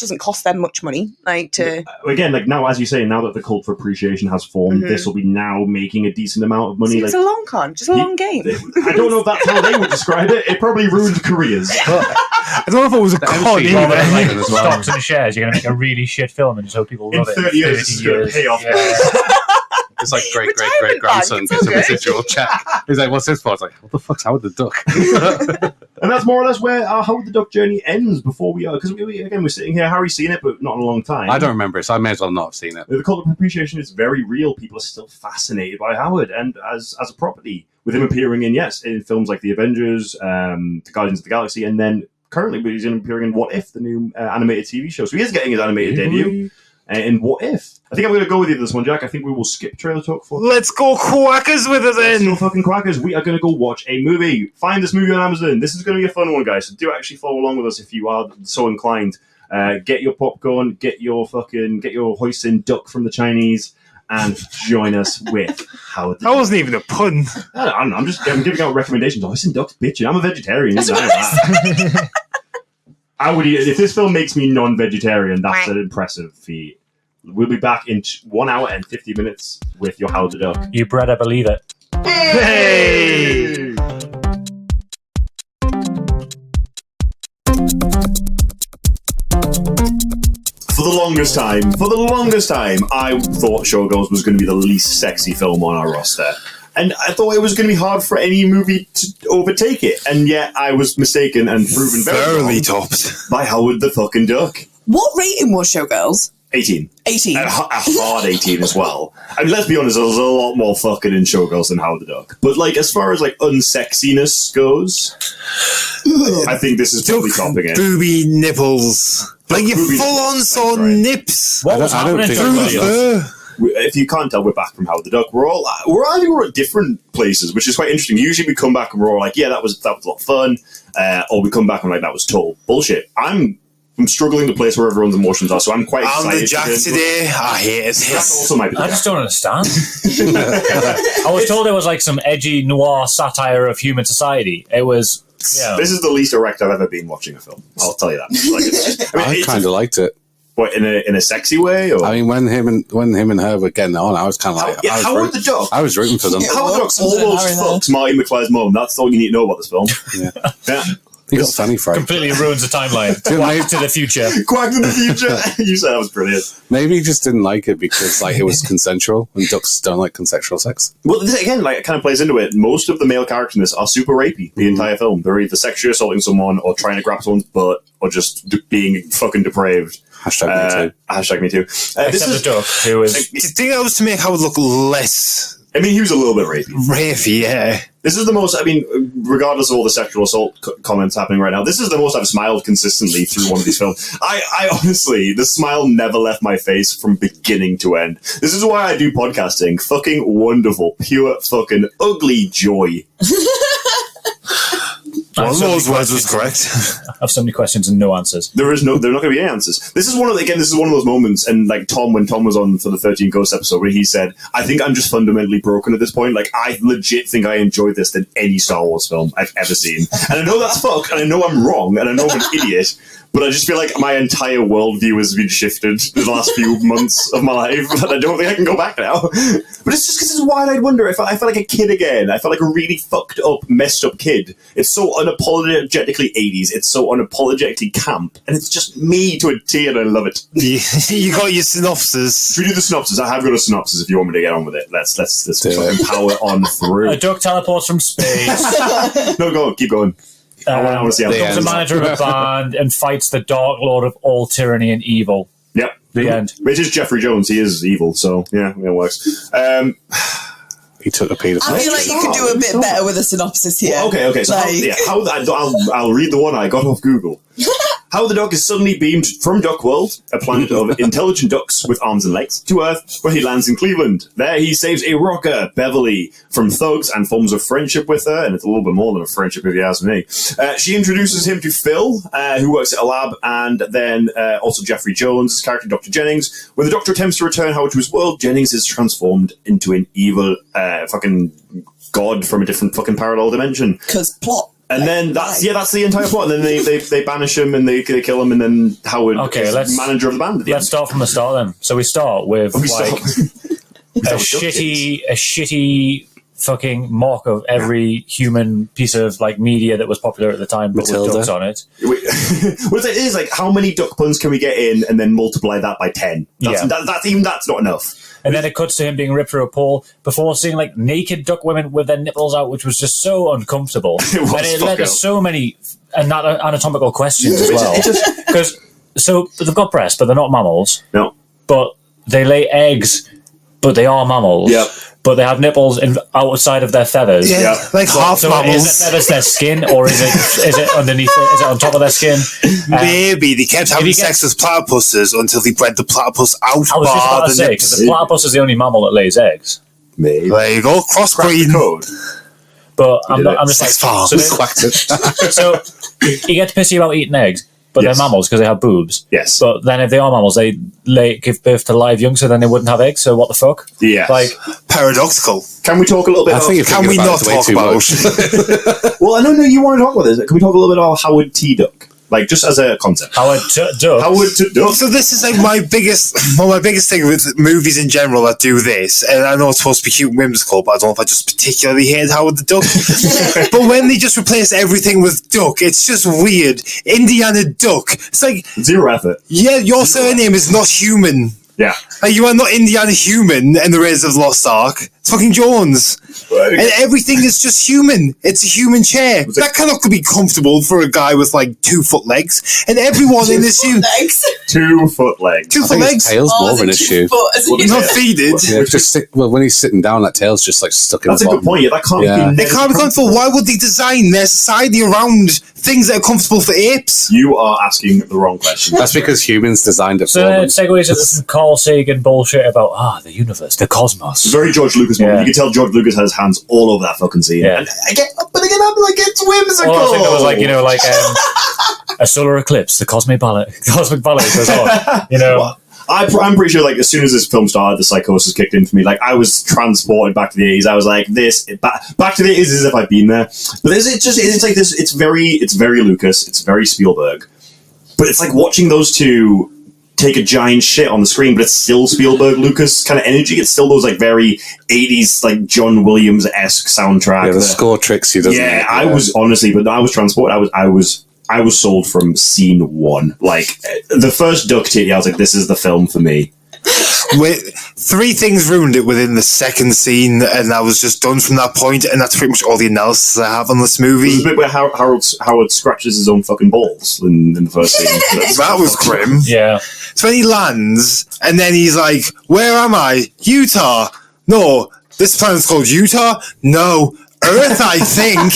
Speaker 7: doesn't cost them much money.
Speaker 6: Again, like now, as you say, now that the cult for appreciation has formed, this will be now making a decent amount of money.
Speaker 7: So it's a long con, just a long game.
Speaker 6: I don't know if that's how they would describe it. It probably ruined careers.
Speaker 9: I don't know if it was a con either.
Speaker 8: Like stocks and shares, you're going to make a really shit film and just hope people love it.
Speaker 6: In 30 years, this is going to pay off.
Speaker 5: It's like great grandson gets a residual check. He's like, "What's this for?" It's like, "What the fuck's Howard the Duck?"
Speaker 6: And that's more or less where our Howard the Duck journey ends. Before we are, because we're sitting here. Harry's seen it, but not in a long time.
Speaker 5: I don't remember it, so I may as well not have seen it.
Speaker 6: The cult of appreciation is very real. People are still fascinated by Howard, and as a property, with him appearing in films like The Avengers, The Guardians of the Galaxy, and then currently, but he's appearing in What If, the new animated TV show. So he is getting his animated debut. In What If? I think I'm going to go with you this one, Jack. I think we will skip trailer talk for.
Speaker 9: Let's go quackers with it then.
Speaker 6: Let's go fucking quackers. We are going to go watch a movie. Find this movie on Amazon. This is going to be a fun one, guys. So do actually follow along with us if you are so inclined. Get your popcorn, get your hoisin duck from the Chinese, and join us with Howard the Duck.
Speaker 9: That wasn't even a pun.
Speaker 6: I don't know. I'm giving out recommendations. Hoisin duck's bitching. I'm a vegetarian. I would eat, if this film makes me non-vegetarian, that's an impressive feat. We'll be back in 1 hour and 50 minutes with your Howard the Duck.
Speaker 8: You better believe it.
Speaker 6: Hey! For the longest time, I thought Showgirls was going to be the least sexy film on our roster. And I thought it was going to be hard for any movie to overtake it. And yet I was mistaken and proven very wrong
Speaker 9: topped
Speaker 6: by Howard the fucking Duck.
Speaker 2: What rating was Showgirls?
Speaker 6: 18.
Speaker 2: 18.
Speaker 6: A hard 18 as well. I mean, let's be honest, there's a lot more fucking in Showgirls than Howard the Duck. But, like, as far as, like, unsexiness goes, I think this is probably topping it.
Speaker 9: Booby nipples. Like, you full-on saw nips.
Speaker 8: What was happening
Speaker 9: through the fur.
Speaker 6: If you can't tell, we're back from Howard the Duck. We're at different places, which is quite interesting. Usually we come back and we're all like, yeah, that was a lot of fun. Or we come back and we're like, that was total bullshit. I'm struggling to place where everyone's emotions are, so I'm quite excited.
Speaker 9: I'm the Jack today. I hate it.
Speaker 6: That also might be
Speaker 8: I just don't understand. I was told it was like some edgy noir satire of human society. It was... Yeah.
Speaker 6: This is the least erect I've ever been watching a film. I'll tell you that. Like, it's just,
Speaker 5: I kind of liked it.
Speaker 6: What, in a sexy way? Or?
Speaker 5: I mean, when him and her were getting on, I was kind of like,
Speaker 6: Howard the Duck.
Speaker 5: I was rooting for them.
Speaker 6: Howard the Duck almost fucks Marty McFly's mum. That's all you need to know about this film. Yeah.
Speaker 5: He got funny for it.
Speaker 8: Completely ruins the timeline. Quack to the future.
Speaker 6: Quack to the future. You said that was brilliant.
Speaker 5: Maybe he just didn't like it because like it was consensual, and ducks don't like consensual sex.
Speaker 6: Well, this, again, like it kind of plays into it. Most of the male characters in this are super rapey the entire film. They're either sexually assaulting someone or trying to grab someone's butt or just being fucking depraved.
Speaker 5: Hashtag me too.
Speaker 6: Hashtag me too.
Speaker 8: Except the Duck, who is...
Speaker 9: Do you think that was to make Howard look less...
Speaker 6: I mean, he was a little bit rapey.
Speaker 9: Rapey, yeah.
Speaker 6: This is the most, I mean, regardless of all the sexual assault comments happening right now, this is the most I've smiled consistently through one of these films. I honestly, the smile never left my face from beginning to end. This is why I do podcasting. Fucking wonderful. Pure fucking ugly joy.
Speaker 9: One of those words was correct.
Speaker 8: I have so many questions and no answers.
Speaker 6: There are not going to be any answers. This is one of those moments, and like when Tom was on for the 13 Ghosts episode, where he said, I think I'm just fundamentally broken at this point. Like, I legit think I enjoyed this than any Star Wars film I've ever seen. And I know that's fucked, and I know I'm wrong, and I know I'm an idiot, but I just feel like my entire worldview has been shifted in the last few months of my life, and I don't think I can go back now. But it's just because it's wide-eyed wonder. I felt like a kid again. I felt like a really fucked up, messed up kid. It's so unapologetically 80s. It's so unapologetically camp. And it's just me to a T, and I love it.
Speaker 9: You got your synopsis.
Speaker 6: Should we do the synopsis? I have got a synopsis if you want me to get on with it. Let's fucking power on through.
Speaker 8: A duck teleports from space.
Speaker 6: No, go on. Keep going. I want to see how it
Speaker 8: becomes a manager of a band and fights the Dark Lord of all tyranny and evil.
Speaker 6: Yep.
Speaker 8: The end.
Speaker 6: Which is Jeffrey Jones. He is evil, so yeah, it works.
Speaker 5: He took a penis.
Speaker 2: I feel like you could do a bit better with a synopsis here.
Speaker 6: Well, okay. So
Speaker 2: like...
Speaker 6: I'll read the one I got off Google. Howard the Duck is suddenly beamed from Duck World, a planet of intelligent ducks with arms and legs, to Earth, where he lands in Cleveland. There he saves a rocker, Beverly, from thugs and forms a friendship with her, and it's a little bit more than a friendship if you ask me. She introduces him to Phil, who works at a lab, and then also Jeffrey Jones' character, Dr. Jennings. When the Doctor attempts to return Howard to his world, Jennings is transformed into an evil fucking god from a different fucking parallel dimension.
Speaker 2: Because plot.
Speaker 6: And then that's the entire plot. And then they banish him and they kill him, and then Howard is manager of the band.
Speaker 8: Let's start from the start then. So we start with a shitty fucking mock of every human piece of like media that was popular at the time, but with ducks on it.
Speaker 6: Well, it is like, how many duck puns can we get in, and then multiply that by 10? That's not enough.
Speaker 8: And then it cuts to him being ripped through a pole before seeing like naked duck women with their nipples out, which was just so uncomfortable. It led to so many anatomical questions as well. Because they've got breasts, but they're not mammals.
Speaker 6: No.
Speaker 8: But they lay eggs, but they are mammals.
Speaker 6: Yep.
Speaker 8: But they have nipples outside of their feathers.
Speaker 9: Yeah, like half mammals.
Speaker 8: Is the feathers their skin, or is it underneath? Is it on top of their skin?
Speaker 9: Maybe they kept having sex with platypuses until they bred the platypus out.
Speaker 8: I was just about to say, because the platypus is the only mammal that lays eggs.
Speaker 6: Maybe.
Speaker 9: There you go, crossbreed.
Speaker 8: But I'm just like, so you get pissy about eating eggs. But they're mammals because they have boobs.
Speaker 6: Yes.
Speaker 8: But then if they are mammals, they give birth to live young, so then they wouldn't have eggs. So what the fuck?
Speaker 6: Yeah.
Speaker 8: Like,
Speaker 9: paradoxical.
Speaker 6: Can we talk a little bit about...
Speaker 9: Can we not talk about...
Speaker 6: Well, I know you want to talk about this. Can we talk a little bit about Howard T. Duck? Like, just as a concept.
Speaker 8: Howard Duck.
Speaker 6: Howard T. Duck.
Speaker 9: So this is like my biggest thing with movies in general that do this. And I know it's supposed to be cute and whimsical, but I don't know if I just particularly hate Howard the Duck. But when they just replace everything with Duck, it's just weird. Indiana Duck. It's like...
Speaker 6: Zero effort.
Speaker 9: Yeah, your surname is not human.
Speaker 6: Yeah.
Speaker 9: Like, you are not Indiana Human in the Raiders of the Lost Ark. It's fucking Jones. And everything is just human. It's a human chair. That cannot be comfortable for a guy with like 2 foot legs. And everyone in this human...
Speaker 6: 2 foot legs.
Speaker 9: 2 foot legs?
Speaker 5: Tail's more of an issue.
Speaker 9: Not feeded.
Speaker 5: Yeah, when he's sitting down, that tail's just like stuck in the bottom.
Speaker 6: That's a good point. Yeah, that can't be...
Speaker 9: It can't be comfortable. Why would they design their society around things that are comfortable for apes?
Speaker 6: You are asking the wrong question.
Speaker 5: That's because humans designed it for
Speaker 8: So
Speaker 5: them.
Speaker 8: it segues into some Carl Sagan bullshit about the universe, the cosmos.
Speaker 6: Very George Lucas moment. You can tell George Lucas has hands all over that fucking scene.
Speaker 8: Yeah.
Speaker 6: And I'm like, it's whimsical.
Speaker 8: Well, I think it was like a solar eclipse, the cosmic ballet goes on.
Speaker 6: Well, I'm pretty sure, like, as soon as this film started, the psychosis kicked in for me. Like, I was transported back to the 80s. I was like, back to the 80s as if I'd been there. But it's like this. It's very Lucas. It's very Spielberg. But it's like watching those two take a giant shit on the screen, but it's still Spielberg Lucas kind of energy. It's still those like very 80s like John Williams-esque soundtrack.
Speaker 5: Yeah, the score tricks you, doesn't it?
Speaker 6: Yeah, I was honestly, but I was transported. I was sold from scene 1. Like, the first Duck titty, I was like, this is the film for me.
Speaker 9: 3 things ruined it within the second scene, and I was just done from that point, and that's pretty much all the analysis I have on this movie.
Speaker 6: There's a bit where Howard scratches his own fucking balls in the first scene.
Speaker 9: That was grim.
Speaker 8: Yeah.
Speaker 9: So when he lands, and then he's like, where am I? Utah. No, this planet's called Utah? No, Earth, I think.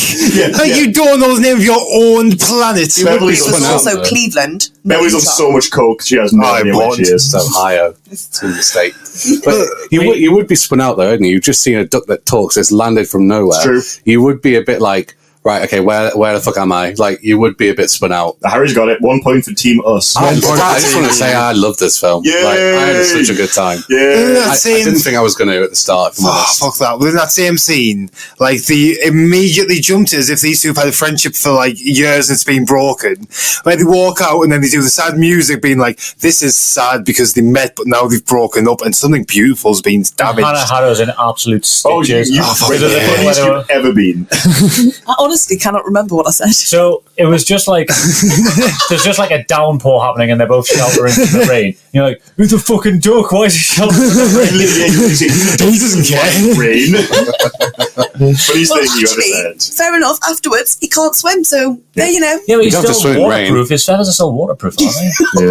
Speaker 9: You don't know the name of your own planet.
Speaker 2: It was also Cleveland.
Speaker 6: Beverly's on so much coke, she has no idea where she is.
Speaker 5: It's Ohio. It's in the state. But you would be spun out though, wouldn't you? You've just seen a duck that talks. It's landed from nowhere.
Speaker 6: It's true.
Speaker 5: You would be a bit like, right, okay, where the fuck am I? Like, you would be a bit spun out.
Speaker 6: Harry's got it. 1 point for Team Us.
Speaker 5: I just want to say I love this film.
Speaker 6: Yay!
Speaker 5: Like, I had such a good time.
Speaker 6: Yeah.
Speaker 5: I didn't think I was going to at the start.
Speaker 9: Fuck that. Within that same scene, like, they immediately jumped as if these two have had a friendship for like years and it's been broken. Like, they walk out and then they do the sad music being like, this is sad because they met but now they've broken up and something beautiful's been damaged.
Speaker 8: Hannah Harrow's in absolute stitches.
Speaker 6: You've ever been.
Speaker 2: I honestly cannot remember what I said.
Speaker 8: So it was just like there's just like a downpour happening and they're both sheltering from the rain. You're like, who's the fucking duck? Why is he shouting?
Speaker 9: He doesn't care.
Speaker 6: Rain. Funniest thing you ever said.
Speaker 2: Fair enough. Afterwards, he can't swim, so there you know.
Speaker 8: Yeah, but he's
Speaker 5: don't have to
Speaker 8: still
Speaker 5: swim in rain.
Speaker 8: waterproof. His feathers are still waterproof, aren't they?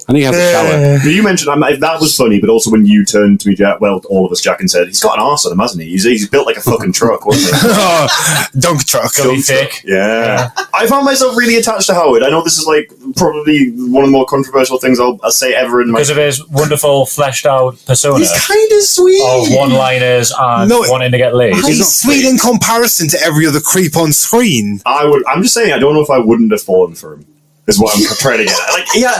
Speaker 5: And he has a shower.
Speaker 6: You mentioned that was funny, but also when you turned to me, Jack, well, all of us, Jack, and said, he's got an arse on him, hasn't he? He's built like a fucking truck, wasn't he?
Speaker 9: Dunk truck.
Speaker 8: Gummy thick.
Speaker 6: Yeah. I found myself really attached to Howard. I know this is like probably one of the more controversial things I'll say ever in my...
Speaker 8: Because of his wonderful fleshed out persona.
Speaker 6: He's kind of sweet.
Speaker 8: Of one-liners and wanting to get laid.
Speaker 9: He's sweet in comparison to every other creep on screen.
Speaker 6: I'm just saying, I don't know if I wouldn't have fallen for him. Is what I'm trying to get at. Like, yeah,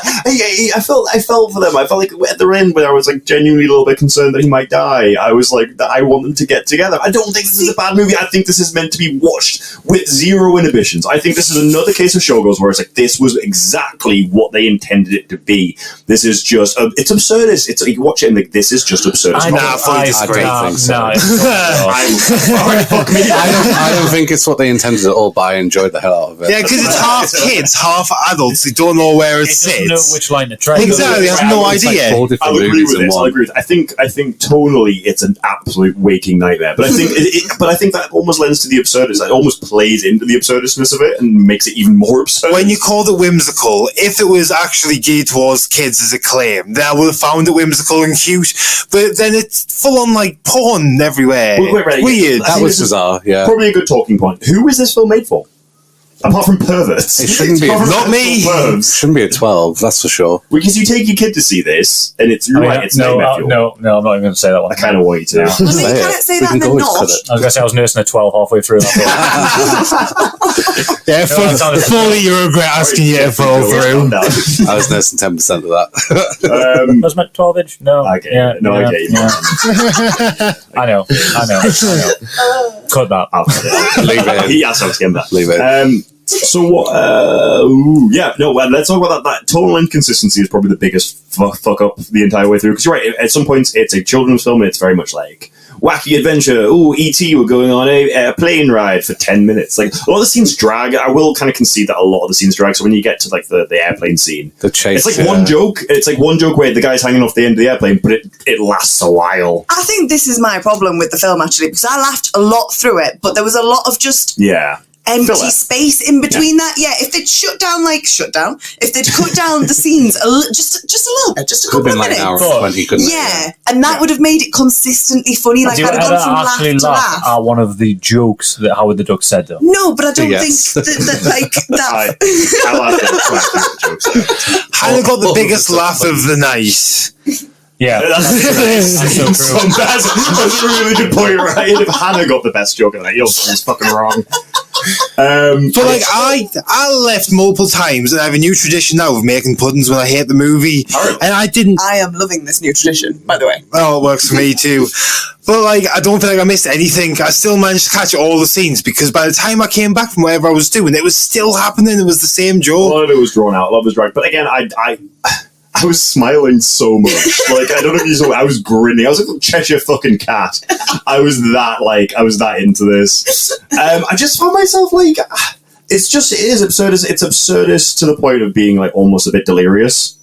Speaker 6: I felt for them. I felt like at the end where I was like genuinely a little bit concerned that he might die. I was like, I want them to get together. I don't think this is a bad movie. I think this is meant to be watched with zero inhibitions. I think this is another case of Showgirls where it's like, this was exactly what they intended it to be. This is just, it's absurdist. It's like, you watch it and like, this is just absurdist.
Speaker 5: I don't think so. I don't think it's what they intended at all, but I enjoyed the hell out of it.
Speaker 9: Yeah, because it's half kids, half adults who don't know where it sits.
Speaker 8: Know which line to tread.
Speaker 9: Exactly, has no idea.
Speaker 6: I'll agree with this. I'll agree with it. I think tonally it's an absolute waking nightmare. But I think but I think that almost lends to the absurdist. It almost plays into the absurdistness of it and makes it even more absurd.
Speaker 9: When you call it whimsical, if it was actually geared towards kids as a claim, then I would have found it whimsical and cute. But then it's full on like porn everywhere.
Speaker 6: Wait,
Speaker 9: weird.
Speaker 5: That was bizarre. Yeah,
Speaker 6: probably a good talking point. Who is this film made for? Apart from perverts.
Speaker 5: It shouldn't be.
Speaker 9: Not me.
Speaker 5: It shouldn't be a 12, that's for sure.
Speaker 6: Because you take your kid to see this, and it's it's
Speaker 8: no,
Speaker 6: nightmare fuel.
Speaker 8: no, I'm not even going to say that one.
Speaker 6: I kind of want you to.
Speaker 2: I mean, you can't say that and then not.
Speaker 8: I was going to say I was nursing a 12 halfway through.
Speaker 9: Yeah, fully you regret asking you to fall through.
Speaker 5: I was nursing 10% of that.
Speaker 8: Was my 12-inch? No.
Speaker 6: I get it. No, I get you.
Speaker 8: I know. Cut that.
Speaker 5: Leave it in.
Speaker 6: He asked us to get back.
Speaker 5: Leave it.
Speaker 6: So what? Let's talk about that. Tonal inconsistency is probably the biggest fuck up the entire way through. Because you're right. At some points, it's a children's film, and it's very much like wacky adventure. Ooh, E.T. We're going on a plane ride for 10 minutes. Like a lot of the scenes drag. I will kind of concede that a lot of the scenes drag. So when you get to like the airplane scene,
Speaker 5: the chase,
Speaker 6: it's like one joke. It's like one joke where the guy's hanging off the end of the airplane, but it lasts a while.
Speaker 2: I think this is my problem with the film actually, because I laughed a lot through it, but there was a lot of just empty space in between that. Yeah, if they'd shut down, if they'd cut down the scenes just a little bit, just a couple of minutes.
Speaker 5: An hour and 20, couldn't
Speaker 2: it? And that would have made it consistently funny. Like, I'd have gone from laugh to laugh.
Speaker 8: At one of the jokes that Howard the Duck said, though.
Speaker 2: No, but I don't think that like that.
Speaker 6: I laughed at the jokes.
Speaker 9: Hannah got the biggest laugh of the night.
Speaker 8: Yeah, that's so true.
Speaker 6: That's a really good point, right? If Hannah got the best joke of that, you're fucking wrong.
Speaker 9: But like I left multiple times, and I have a new tradition now of making puddings when I hate the movie. And I didn't.
Speaker 2: I am loving this new tradition, by the way.
Speaker 9: Oh, it works for me too. But like, I don't feel like I missed anything. I still managed to catch all the scenes because by the time I came back from whatever I was doing, it was still happening. It was the same joke.
Speaker 6: A lot of it was drawn out. A lot of it was dragged. But again, I was smiling so much. Like, I don't know if you saw it, I was grinning. I was like a Cheshire fucking cat. I was that into this. I just found myself like, it is absurdist. It's absurdist to the point of being like almost a bit delirious.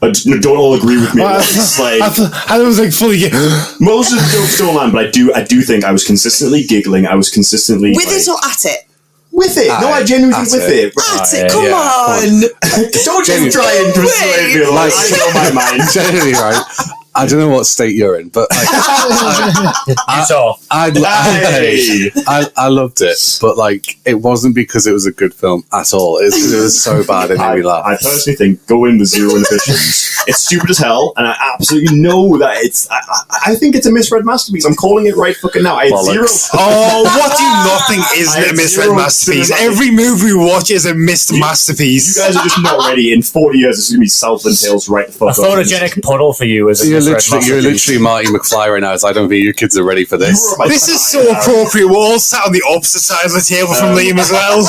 Speaker 6: Don't all agree with me.
Speaker 9: I was like fully.
Speaker 6: Most of the jokes don't land, but I do think I was consistently giggling. I was consistently
Speaker 2: with it or at it.
Speaker 6: With it. No, I genuinely think with it.
Speaker 2: At it, come on.
Speaker 6: Don't just try and persuade me. Like, I know my mind.
Speaker 5: Generally, right? I don't know what state you're in, but like, I loved it, but like, it wasn't because it was a good film at all. It was so bad it made me laugh.
Speaker 6: I personally think go in with zero inhibitions. It's stupid as hell, and I absolutely know that it's. I think it's a misread masterpiece. I'm calling it right fucking now. Zero.
Speaker 9: Oh, what do you not think is a misread masterpiece? Every movie we watch is a missed masterpiece.
Speaker 6: You guys are just not ready. In 40 years, this is gonna be Southland Tales right the fuck up.
Speaker 8: A photogenic puddle for you is.
Speaker 5: you're literally Marty McFly right now. So I don't think your kids are ready for this.
Speaker 9: This is so appropriate. We're all sat on the opposite side of the table from Liam as well.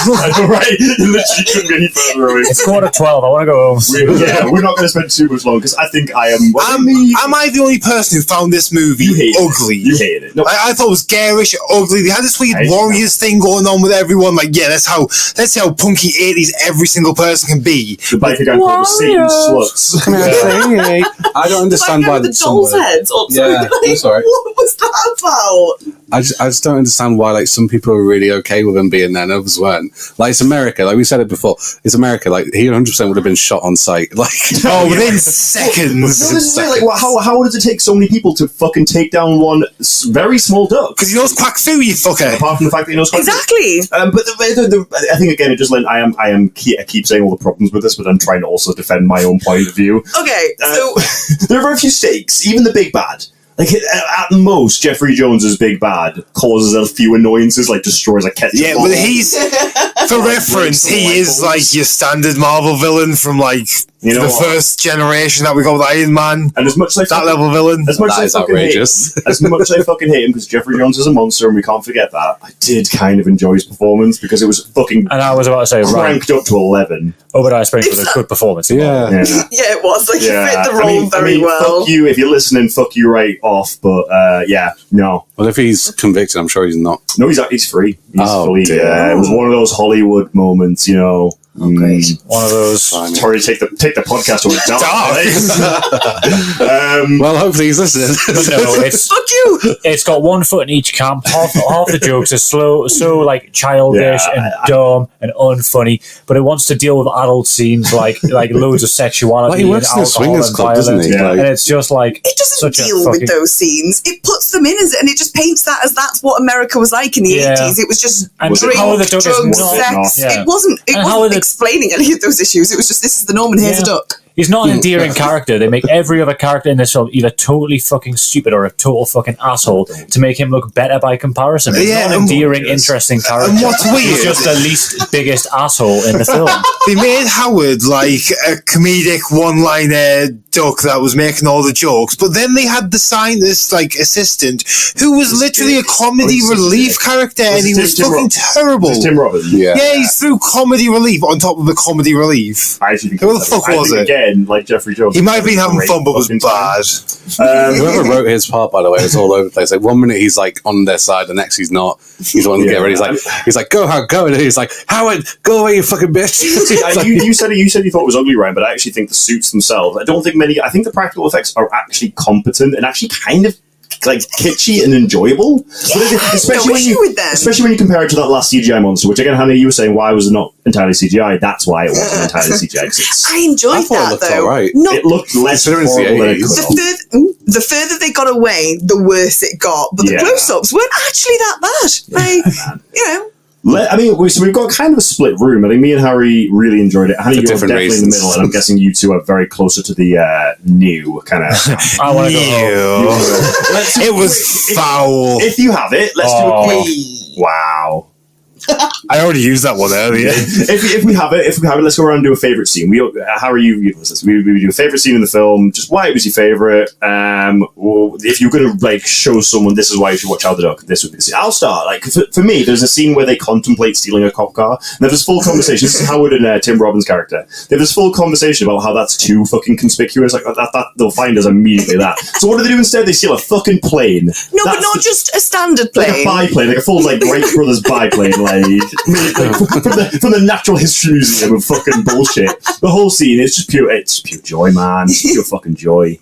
Speaker 6: Right, you literally couldn't be any further away.
Speaker 8: It's 12:15. I want to go home.
Speaker 6: We're not going to spend too much long because I think I am.
Speaker 9: Am I the only person who found this movie ugly?
Speaker 6: You hated it. No.
Speaker 9: I thought it was garish, ugly. They had this weird Warriors thing going on with everyone. Like, yeah, let's see how punky 80s every single person can be.
Speaker 6: The biker gang called the Satan Sluts.
Speaker 5: I don't understand why
Speaker 2: the dolls' heads.
Speaker 5: Yeah, I'm sorry.
Speaker 2: What was that about?
Speaker 5: I just don't understand why like some people are really okay with him being there and others weren't. Like it's America, like we said it before. It's America. Like he 100% would have been shot on sight. Like
Speaker 9: within seconds.
Speaker 6: No, this is like how does it take so many people to fucking take down one very small duck?
Speaker 9: Because he knows quack fu, you fucker.
Speaker 6: Apart from the fact that he knows quack
Speaker 2: exactly.
Speaker 6: But I think again, it just I keep saying all the problems with this, but I'm trying to also defend my own point of view.
Speaker 2: Okay, so
Speaker 6: there are very few stakes, even the big bad. Like at most, Jeffrey Jones's big bad causes a few annoyances, like destroys a ketchup.
Speaker 9: Yeah, but he's for reference, he is like your standard Marvel villain from like the first generation that we got with Iron Man.
Speaker 6: And as much as
Speaker 9: that level villain,
Speaker 6: as much as I fucking
Speaker 5: outrageous.
Speaker 6: As much as I fucking hate him because Jeffrey Jones is a monster, and we can't forget that. I did kind of enjoy his performance because it was fucking.
Speaker 8: And I was about to say
Speaker 6: cranked up to 11.
Speaker 8: Obadiah Springfield was a good performance.
Speaker 5: Yeah,
Speaker 2: it was. Like he fit the role very well.
Speaker 6: Fuck you if you're listening. Fuck you right off. But no.
Speaker 5: Well, if he's convicted, I'm sure he's not.
Speaker 6: No, he's free. He's fully. It was one of those Hollywood moments, you know.
Speaker 2: Great.
Speaker 8: One of those.
Speaker 6: Sorry, take the podcast to a dark.
Speaker 5: Well, hopefully he's listening.
Speaker 8: No, it's
Speaker 2: fuck you.
Speaker 8: It's got one foot in each camp. Half the jokes are so like childish and dumb and unfunny, but it wants to deal with adult scenes like loads of sexuality.
Speaker 5: Well, he works in a swingers club, doesn't he?
Speaker 8: Yeah. And it's just like
Speaker 2: it doesn't deal with those scenes. It puts them in and it just paints that as that's what America was like in the 80s. It was just drink, drugs, sex. It wasn't explaining any of those issues. It was just this is the norm and here's a duck.
Speaker 8: He's not an endearing character. They make every other character in this film either totally fucking stupid or a total fucking asshole to make him look better by comparison. He's not an endearing, interesting character.
Speaker 9: And what's weird?
Speaker 8: He's just the least biggest asshole in the film.
Speaker 9: They made Howard like a comedic one-liner duck that was making all the jokes, but then they had the scientist like assistant who was literally a comedy relief character, and he was fucking terrible.
Speaker 6: Tim Robbins.
Speaker 9: Yeah, he threw comedy relief on top of the comedy relief.
Speaker 6: I actually think
Speaker 9: who the fuck was it?
Speaker 6: Again, like Jeffrey Jones.
Speaker 9: He might have been having fun, but was bad.
Speaker 5: Whoever wrote his part, by the way, was all over the place. Like 1 minute he's like on their side, the next he's not. He's the one to get ready. He's like, go Howard, go, and he's like, Howard, go away, you fucking bitch.
Speaker 6: You said you thought it was ugly, Ryan, but I actually think the suits themselves. I don't think many. I think the practical effects are actually competent and actually kind of like kitschy and enjoyable.
Speaker 2: Yeah, especially
Speaker 6: when you compare it to that last CGI monster, which again, Hannah, you were saying why was it not entirely CGI? That's why it wasn't entirely CGI.
Speaker 2: I enjoyed that though.
Speaker 5: Right.
Speaker 6: It looked less horrible than it could have.
Speaker 2: The further they got away, the worse it got. But the close-ups weren't actually that bad. You know.
Speaker 6: So we've got kind of a split room. I think me and Harry really enjoyed it. Hannah, you're definitely in the middle, and I'm guessing you two are very closer to the new kind of.
Speaker 8: I want to go home.
Speaker 9: It was foul.
Speaker 6: If you have it, let's do a quick. Wow.
Speaker 9: I already used that one earlier.
Speaker 6: If we have it, let's go around and do a favorite scene. How are you? We do a favorite scene in the film. Just why it was your favorite. If you're going to like show someone this is why you should watch Howard the Duck, this would be the scene. I'll start. Like for me, there's a scene where they contemplate stealing a cop car. And there's this full conversation. This is Howard and Tim Robbins' character. They have this full conversation about how that's too fucking conspicuous. Like that they'll find us immediately that. So what do they do instead? They steal a fucking plane.
Speaker 2: No, but not just a standard plane.
Speaker 6: Like a biplane, like a full like Wright Brothers biplane. From the Natural History Museum of fucking bullshit. The whole scene is just pure. It's pure joy, man. It's pure fucking joy.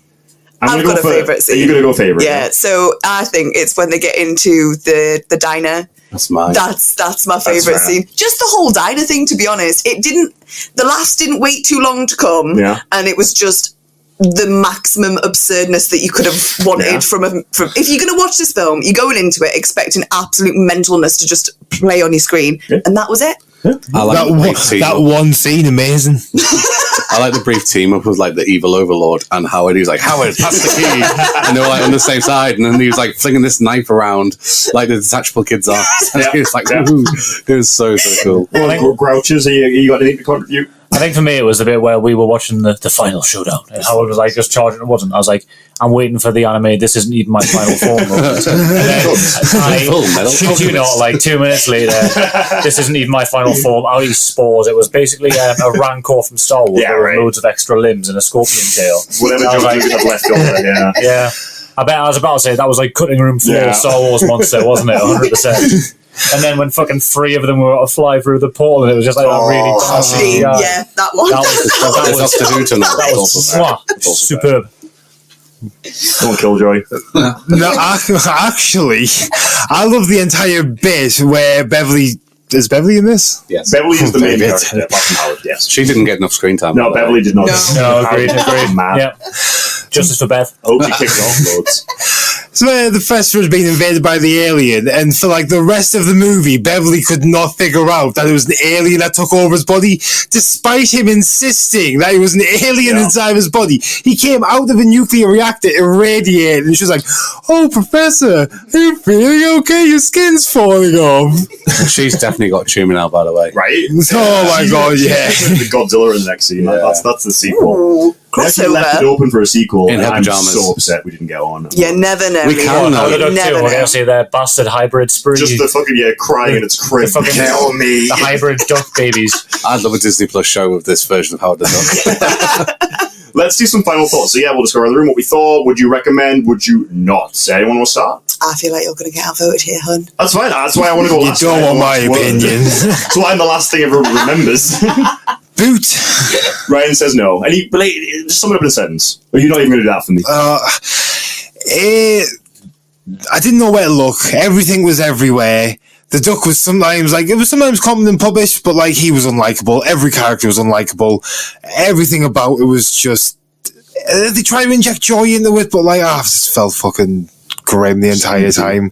Speaker 2: I've got a favourite scene.
Speaker 6: Are you going to go favourite?
Speaker 2: Yeah, so I think it's when they get into the diner.
Speaker 5: That's mine.
Speaker 2: That's my favourite scene. Just the whole diner thing, to be honest. The laughs didn't wait too long to come.
Speaker 6: Yeah.
Speaker 2: And it was just the maximum absurdness that you could have wanted from if you're going to watch this film, you're going into it expecting absolute mentalness to just play on your screen, and that was it.
Speaker 6: Yeah.
Speaker 5: I like
Speaker 9: that one scene, amazing.
Speaker 5: I like the brief team up with like the evil overlord and Howard. He was like, Howard, pass the key, and they were like on the same side, and then he was like flinging this knife around like the detachable kids are. And he was like, ooh. It was so cool.
Speaker 6: Well, Grouches, you got anything to contribute?
Speaker 8: I think for me it was the bit where we were watching the final showdown and how it was like just charging. It wasn't. I was like, I'm waiting for the anime. This isn't even my final form. And then, shit you not, like 2 minutes later, this isn't even my final form. I'll eat spores. It was basically a Rancor from Star Wars with loads of extra limbs and a scorpion tail.
Speaker 6: Whatever George Lucas had left over,
Speaker 8: yeah. I was about to say that was like cutting room floor Star Wars monster, wasn't it? 100%. And then when fucking 3 of them were to fly through the portal, and it was just like that really
Speaker 2: that one.
Speaker 8: That was superb.
Speaker 6: Come on, Killjoy.
Speaker 9: No, actually, I love the entire bit where Beverly. Is Beverly in this?
Speaker 5: Yes.
Speaker 6: Beverly is the main character, apart from Howard, yes.
Speaker 5: She didn't get enough screen time.
Speaker 6: No, Beverly did not.
Speaker 8: No, agreed.
Speaker 6: Mad.
Speaker 8: Yeah. Justice for Bev.
Speaker 6: Hope she kicked off loads.
Speaker 9: So the professor was being invaded by the alien, and for like the rest of the movie, Beverly could not figure out that it was an alien that took over his body, despite him insisting that it was an alien inside his body. He came out of a nuclear reactor irradiated, and she was like, "Oh, Professor, are you feeling okay? Your skin's falling off."
Speaker 5: She's definitely got tuning out, by the way.
Speaker 6: Right?
Speaker 9: Oh my god, yeah.
Speaker 6: The Godzilla in the next scene. That's the sequel.
Speaker 2: Ooh,
Speaker 6: They actually left it open for a sequel,
Speaker 5: In
Speaker 6: and
Speaker 5: her
Speaker 6: I'm
Speaker 5: pajamas.
Speaker 6: so upset we didn't get on.
Speaker 2: You never know.
Speaker 5: We can know.
Speaker 8: We're
Speaker 2: Never
Speaker 8: going
Speaker 2: know.
Speaker 8: to see their bastard hybrid spree.
Speaker 6: Just the fucking, crying in its crib.
Speaker 8: fucking-
Speaker 6: Kill me.
Speaker 8: The hybrid duck babies.
Speaker 5: I'd love a Disney Plus show with this version of Howard the Duck.
Speaker 6: Let's do some final thoughts. So we'll just go around the room. What we thought. Would you recommend? Would you not? Anyone want to start?
Speaker 2: I feel like you're going to get outvoted here, hun.
Speaker 6: That's fine. That's why I want to go
Speaker 9: You
Speaker 6: last.
Speaker 9: don't want my opinion.
Speaker 6: That's why I'm the last thing everyone remembers.
Speaker 9: Boot.
Speaker 6: Ryan says no. And just sum it up in a sentence. Or you're not even going to do that for me.
Speaker 9: I didn't know where to look. Everything was everywhere. The Duck was sometimes competent and published, but like he was unlikable. Every character was unlikable. Everything about it was just they try to inject joy into it, but like I just felt fucking grim the entire time.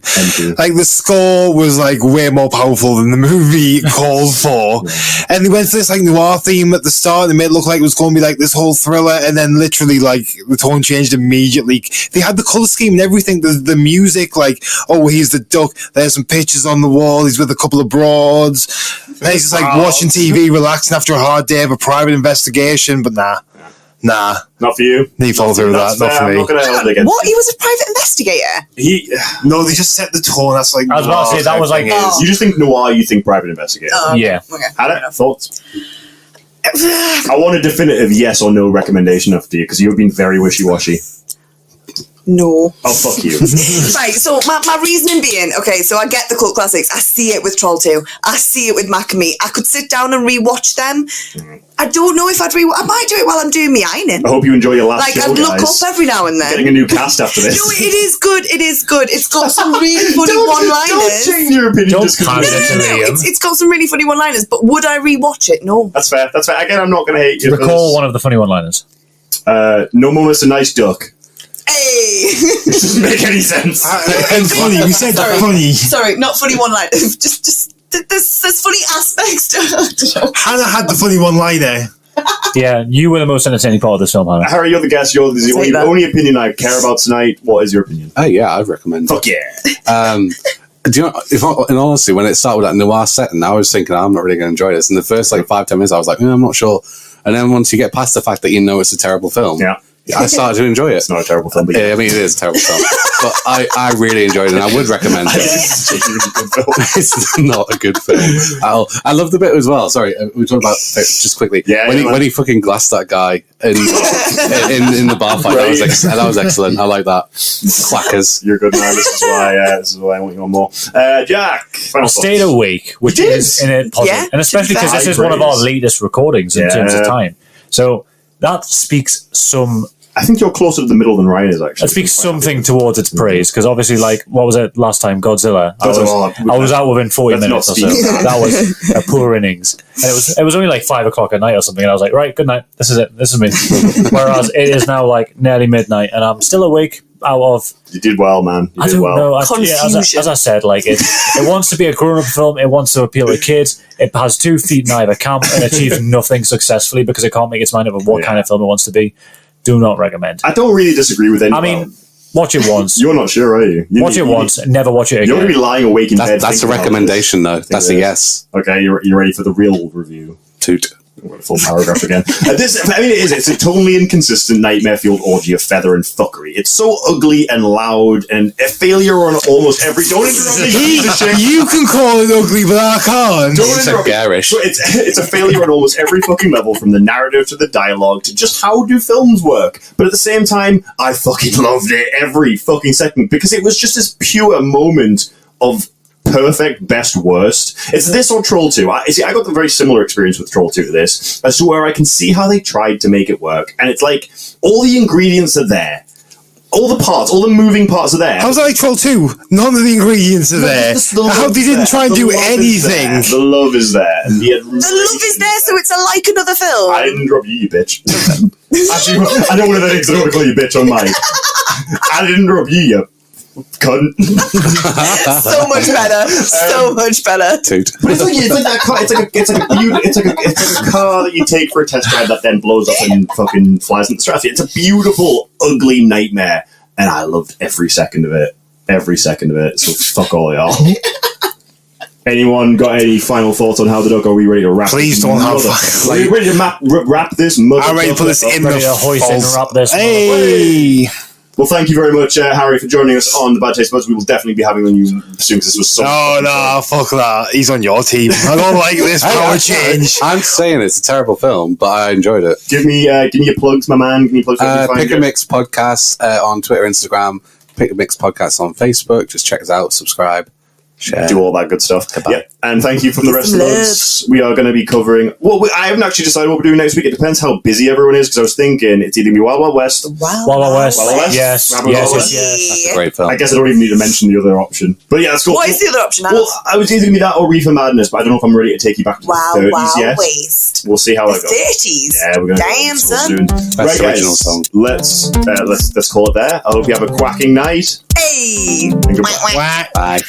Speaker 9: Like the score was like way more powerful than the movie called for, and they went for this like noir theme at the start. They made it look like it was going to be like this whole thriller, and then literally like the tone changed immediately. They had the color scheme and everything. The music, like he's the Duck. There's some pictures on the wall. He's with a couple of broads. And he's just like watching TV, relaxing after a hard day of a private investigation. But nah.
Speaker 6: Not for you.
Speaker 9: He follow through with that. Not for me.
Speaker 6: I'm not going to hold it against
Speaker 2: What? He was a private investigator?
Speaker 9: No, they just set the tone. That's like
Speaker 8: I was about to say, that was like...
Speaker 6: You just think noir, you think private investigator.
Speaker 8: Yeah.
Speaker 2: Okay.
Speaker 6: Had thoughts? I want a definitive yes or no recommendation after you, because you've been very wishy-washy.
Speaker 2: No.
Speaker 6: Oh, fuck you.
Speaker 2: Right, so my reasoning being, okay, so I get the cult classics. I see it with Troll 2. I see it with Mac and Me. I could sit down and rewatch them. I don't know if I'd rewatch. I might do it while I'm doing me ironing.
Speaker 6: I hope you enjoy your last
Speaker 2: Like,
Speaker 6: show,
Speaker 2: I'd look
Speaker 6: guys.
Speaker 2: up every now and then.
Speaker 6: Getting a new cast after this.
Speaker 2: No, it is good. It is good. It's got some really funny
Speaker 6: Don't
Speaker 2: one-liners.
Speaker 6: change your opinion
Speaker 8: Don't
Speaker 6: just
Speaker 8: pander
Speaker 6: because...
Speaker 8: to Liam.
Speaker 2: It's got some really funny one-liners, but would I rewatch it? No.
Speaker 6: That's fair. Again, I'm not going to hate you.
Speaker 8: Recall one of the funny one-liners.
Speaker 6: No more Mr. Nice Duck.
Speaker 2: Hey!
Speaker 6: This doesn't make any sense.
Speaker 9: and funny. You said funny.
Speaker 2: Sorry, not funny one-liners. Just there's funny aspects to it.
Speaker 9: Hannah had the funny one-liner.
Speaker 8: Yeah, you were the most entertaining part of this film, Hannah.
Speaker 6: Harry, you're the guest. You're the only opinion I care about tonight. What is your opinion?
Speaker 5: Oh yeah, I'd recommend.
Speaker 6: Fuck yeah.
Speaker 5: Do you know? In honesty, when it started with that noir setting, I was thinking I'm not really going to enjoy this. In the first 5-10 minutes, I was like, I'm not sure. And then once you get past the fact that you know it's a terrible film, I started to enjoy it.
Speaker 6: It's not a terrible film, but
Speaker 5: I mean, it is a terrible film. But I really enjoyed it, and I would recommend it. It's not a good film at all. I love the bit as well. Sorry, we talked about it just quickly. When he fucking glassed that guy in the bar fight,
Speaker 6: Right.
Speaker 5: that was excellent. I like that. Quackers.
Speaker 6: You're good man. This is why I want you on more. Jack,
Speaker 8: I stayed awake, which is in it positive, and especially because this is one of our latest recordings in terms of time. So that speaks some.
Speaker 6: I think you're closer to the middle than Ryan is, actually.
Speaker 8: That speaks something towards its praise, because obviously, what was it last time? Godzilla. I was out within 40 minutes or so. That was a poor innings. And it was only 5 o'clock at night or something, and I was like, right, good night. This is it. This is me. Whereas it is now nearly midnight, and I'm still awake out of...
Speaker 6: You did well, man.
Speaker 8: I don't know. As I said, it wants to be a grown-up film. It wants to appeal to kids. It has 2 feet in either camp and achieves nothing successfully because it can't make its mind up of what kind of film it wants to be. Do not recommend.
Speaker 6: I don't really disagree with anyone.
Speaker 8: I mean, watch it once.
Speaker 6: You're not sure, are you?
Speaker 8: Watch it once, never watch it again.
Speaker 6: You're going to be lying awake in bed.
Speaker 5: That's a recommendation, though. That's a yes.
Speaker 6: Okay, you're ready for the real review.
Speaker 5: Toot.
Speaker 6: Full paragraph again. It's a totally inconsistent nightmare-fueled orgy of feather and fuckery. It's so ugly and loud and a failure on almost every... Don't interrupt me.
Speaker 9: You can call it ugly, but I can't.
Speaker 6: Don't interrupt me.
Speaker 5: Garish.
Speaker 6: It's a failure on almost every fucking level, from the narrative to the dialogue to just how do films work. But at the same time, I fucking loved it every fucking second because it was just this pure moment of perfect best worst. It's this or Troll 2. I got the very similar experience with Troll 2 to this, as to where I can see how they tried to make it work, and it's like all the ingredients are there, all the parts, all the moving parts are there.
Speaker 9: How's that like Troll 2? None of the ingredients are there. How they didn't try and do anything.
Speaker 6: The love is there. And
Speaker 2: the love is there, so it's like another film.
Speaker 6: I didn't interrupt you bitch. Actually, I know one of the things I don't want to call you bitch on mic. I didn't interrupt you cunt.
Speaker 2: So much better. So much better.
Speaker 5: Toot.
Speaker 6: But it's like that car. It's like a car that you take for a test drive that then blows up and fucking flies in the stratosphere. It's a beautiful, ugly nightmare, and I loved every second of it. Every second of it. So fuck all y'all. Anyone got any final thoughts on How the Duck? Are we ready to wrap?
Speaker 9: Please don't have.
Speaker 6: Are we ready to wrap this?
Speaker 9: I'm ready to put this in the
Speaker 8: hoist and wrap this.
Speaker 9: Hey.
Speaker 6: Well, thank you very much, Harry, for joining us on the Bad Taste Buds. We will definitely be having on you soon because this was so.
Speaker 9: No, fuck that. He's on your team. I don't like this power change.
Speaker 5: I'm saying it's a terrible film, but I enjoyed it.
Speaker 6: Give me your plugs, my man. Give me plugs.
Speaker 5: Pick a Mix podcast on Twitter, Instagram. Pick a Mix podcast on Facebook. Just check us out, subscribe, share,
Speaker 6: do all that good stuff. Yeah, and thank you from the rest of us. We are going to be covering. Well, I haven't actually decided what we're doing next week. It depends how busy everyone is. Because I was thinking it's either going to be Wild Wild West.
Speaker 8: Wild Wild West. Yes.
Speaker 5: That's a great film.
Speaker 6: I guess I don't even need to mention the other option. But yeah, that's cool.
Speaker 2: What is the other option?
Speaker 6: Well, I was either going to be that or Reefer Madness, but I don't know if I'm ready to take you back to the 30s yet.
Speaker 2: Waste.
Speaker 6: We'll see how
Speaker 2: the
Speaker 6: it goes.
Speaker 2: 30s.
Speaker 6: Yeah, we're going to
Speaker 2: Damn,
Speaker 6: go
Speaker 2: son.
Speaker 6: soon.
Speaker 5: That's
Speaker 6: right,
Speaker 5: the original
Speaker 6: guys,
Speaker 5: song.
Speaker 6: Let's call it there. I hope you have a quacking night.
Speaker 2: Hey.
Speaker 6: And goodbye.
Speaker 5: Bye.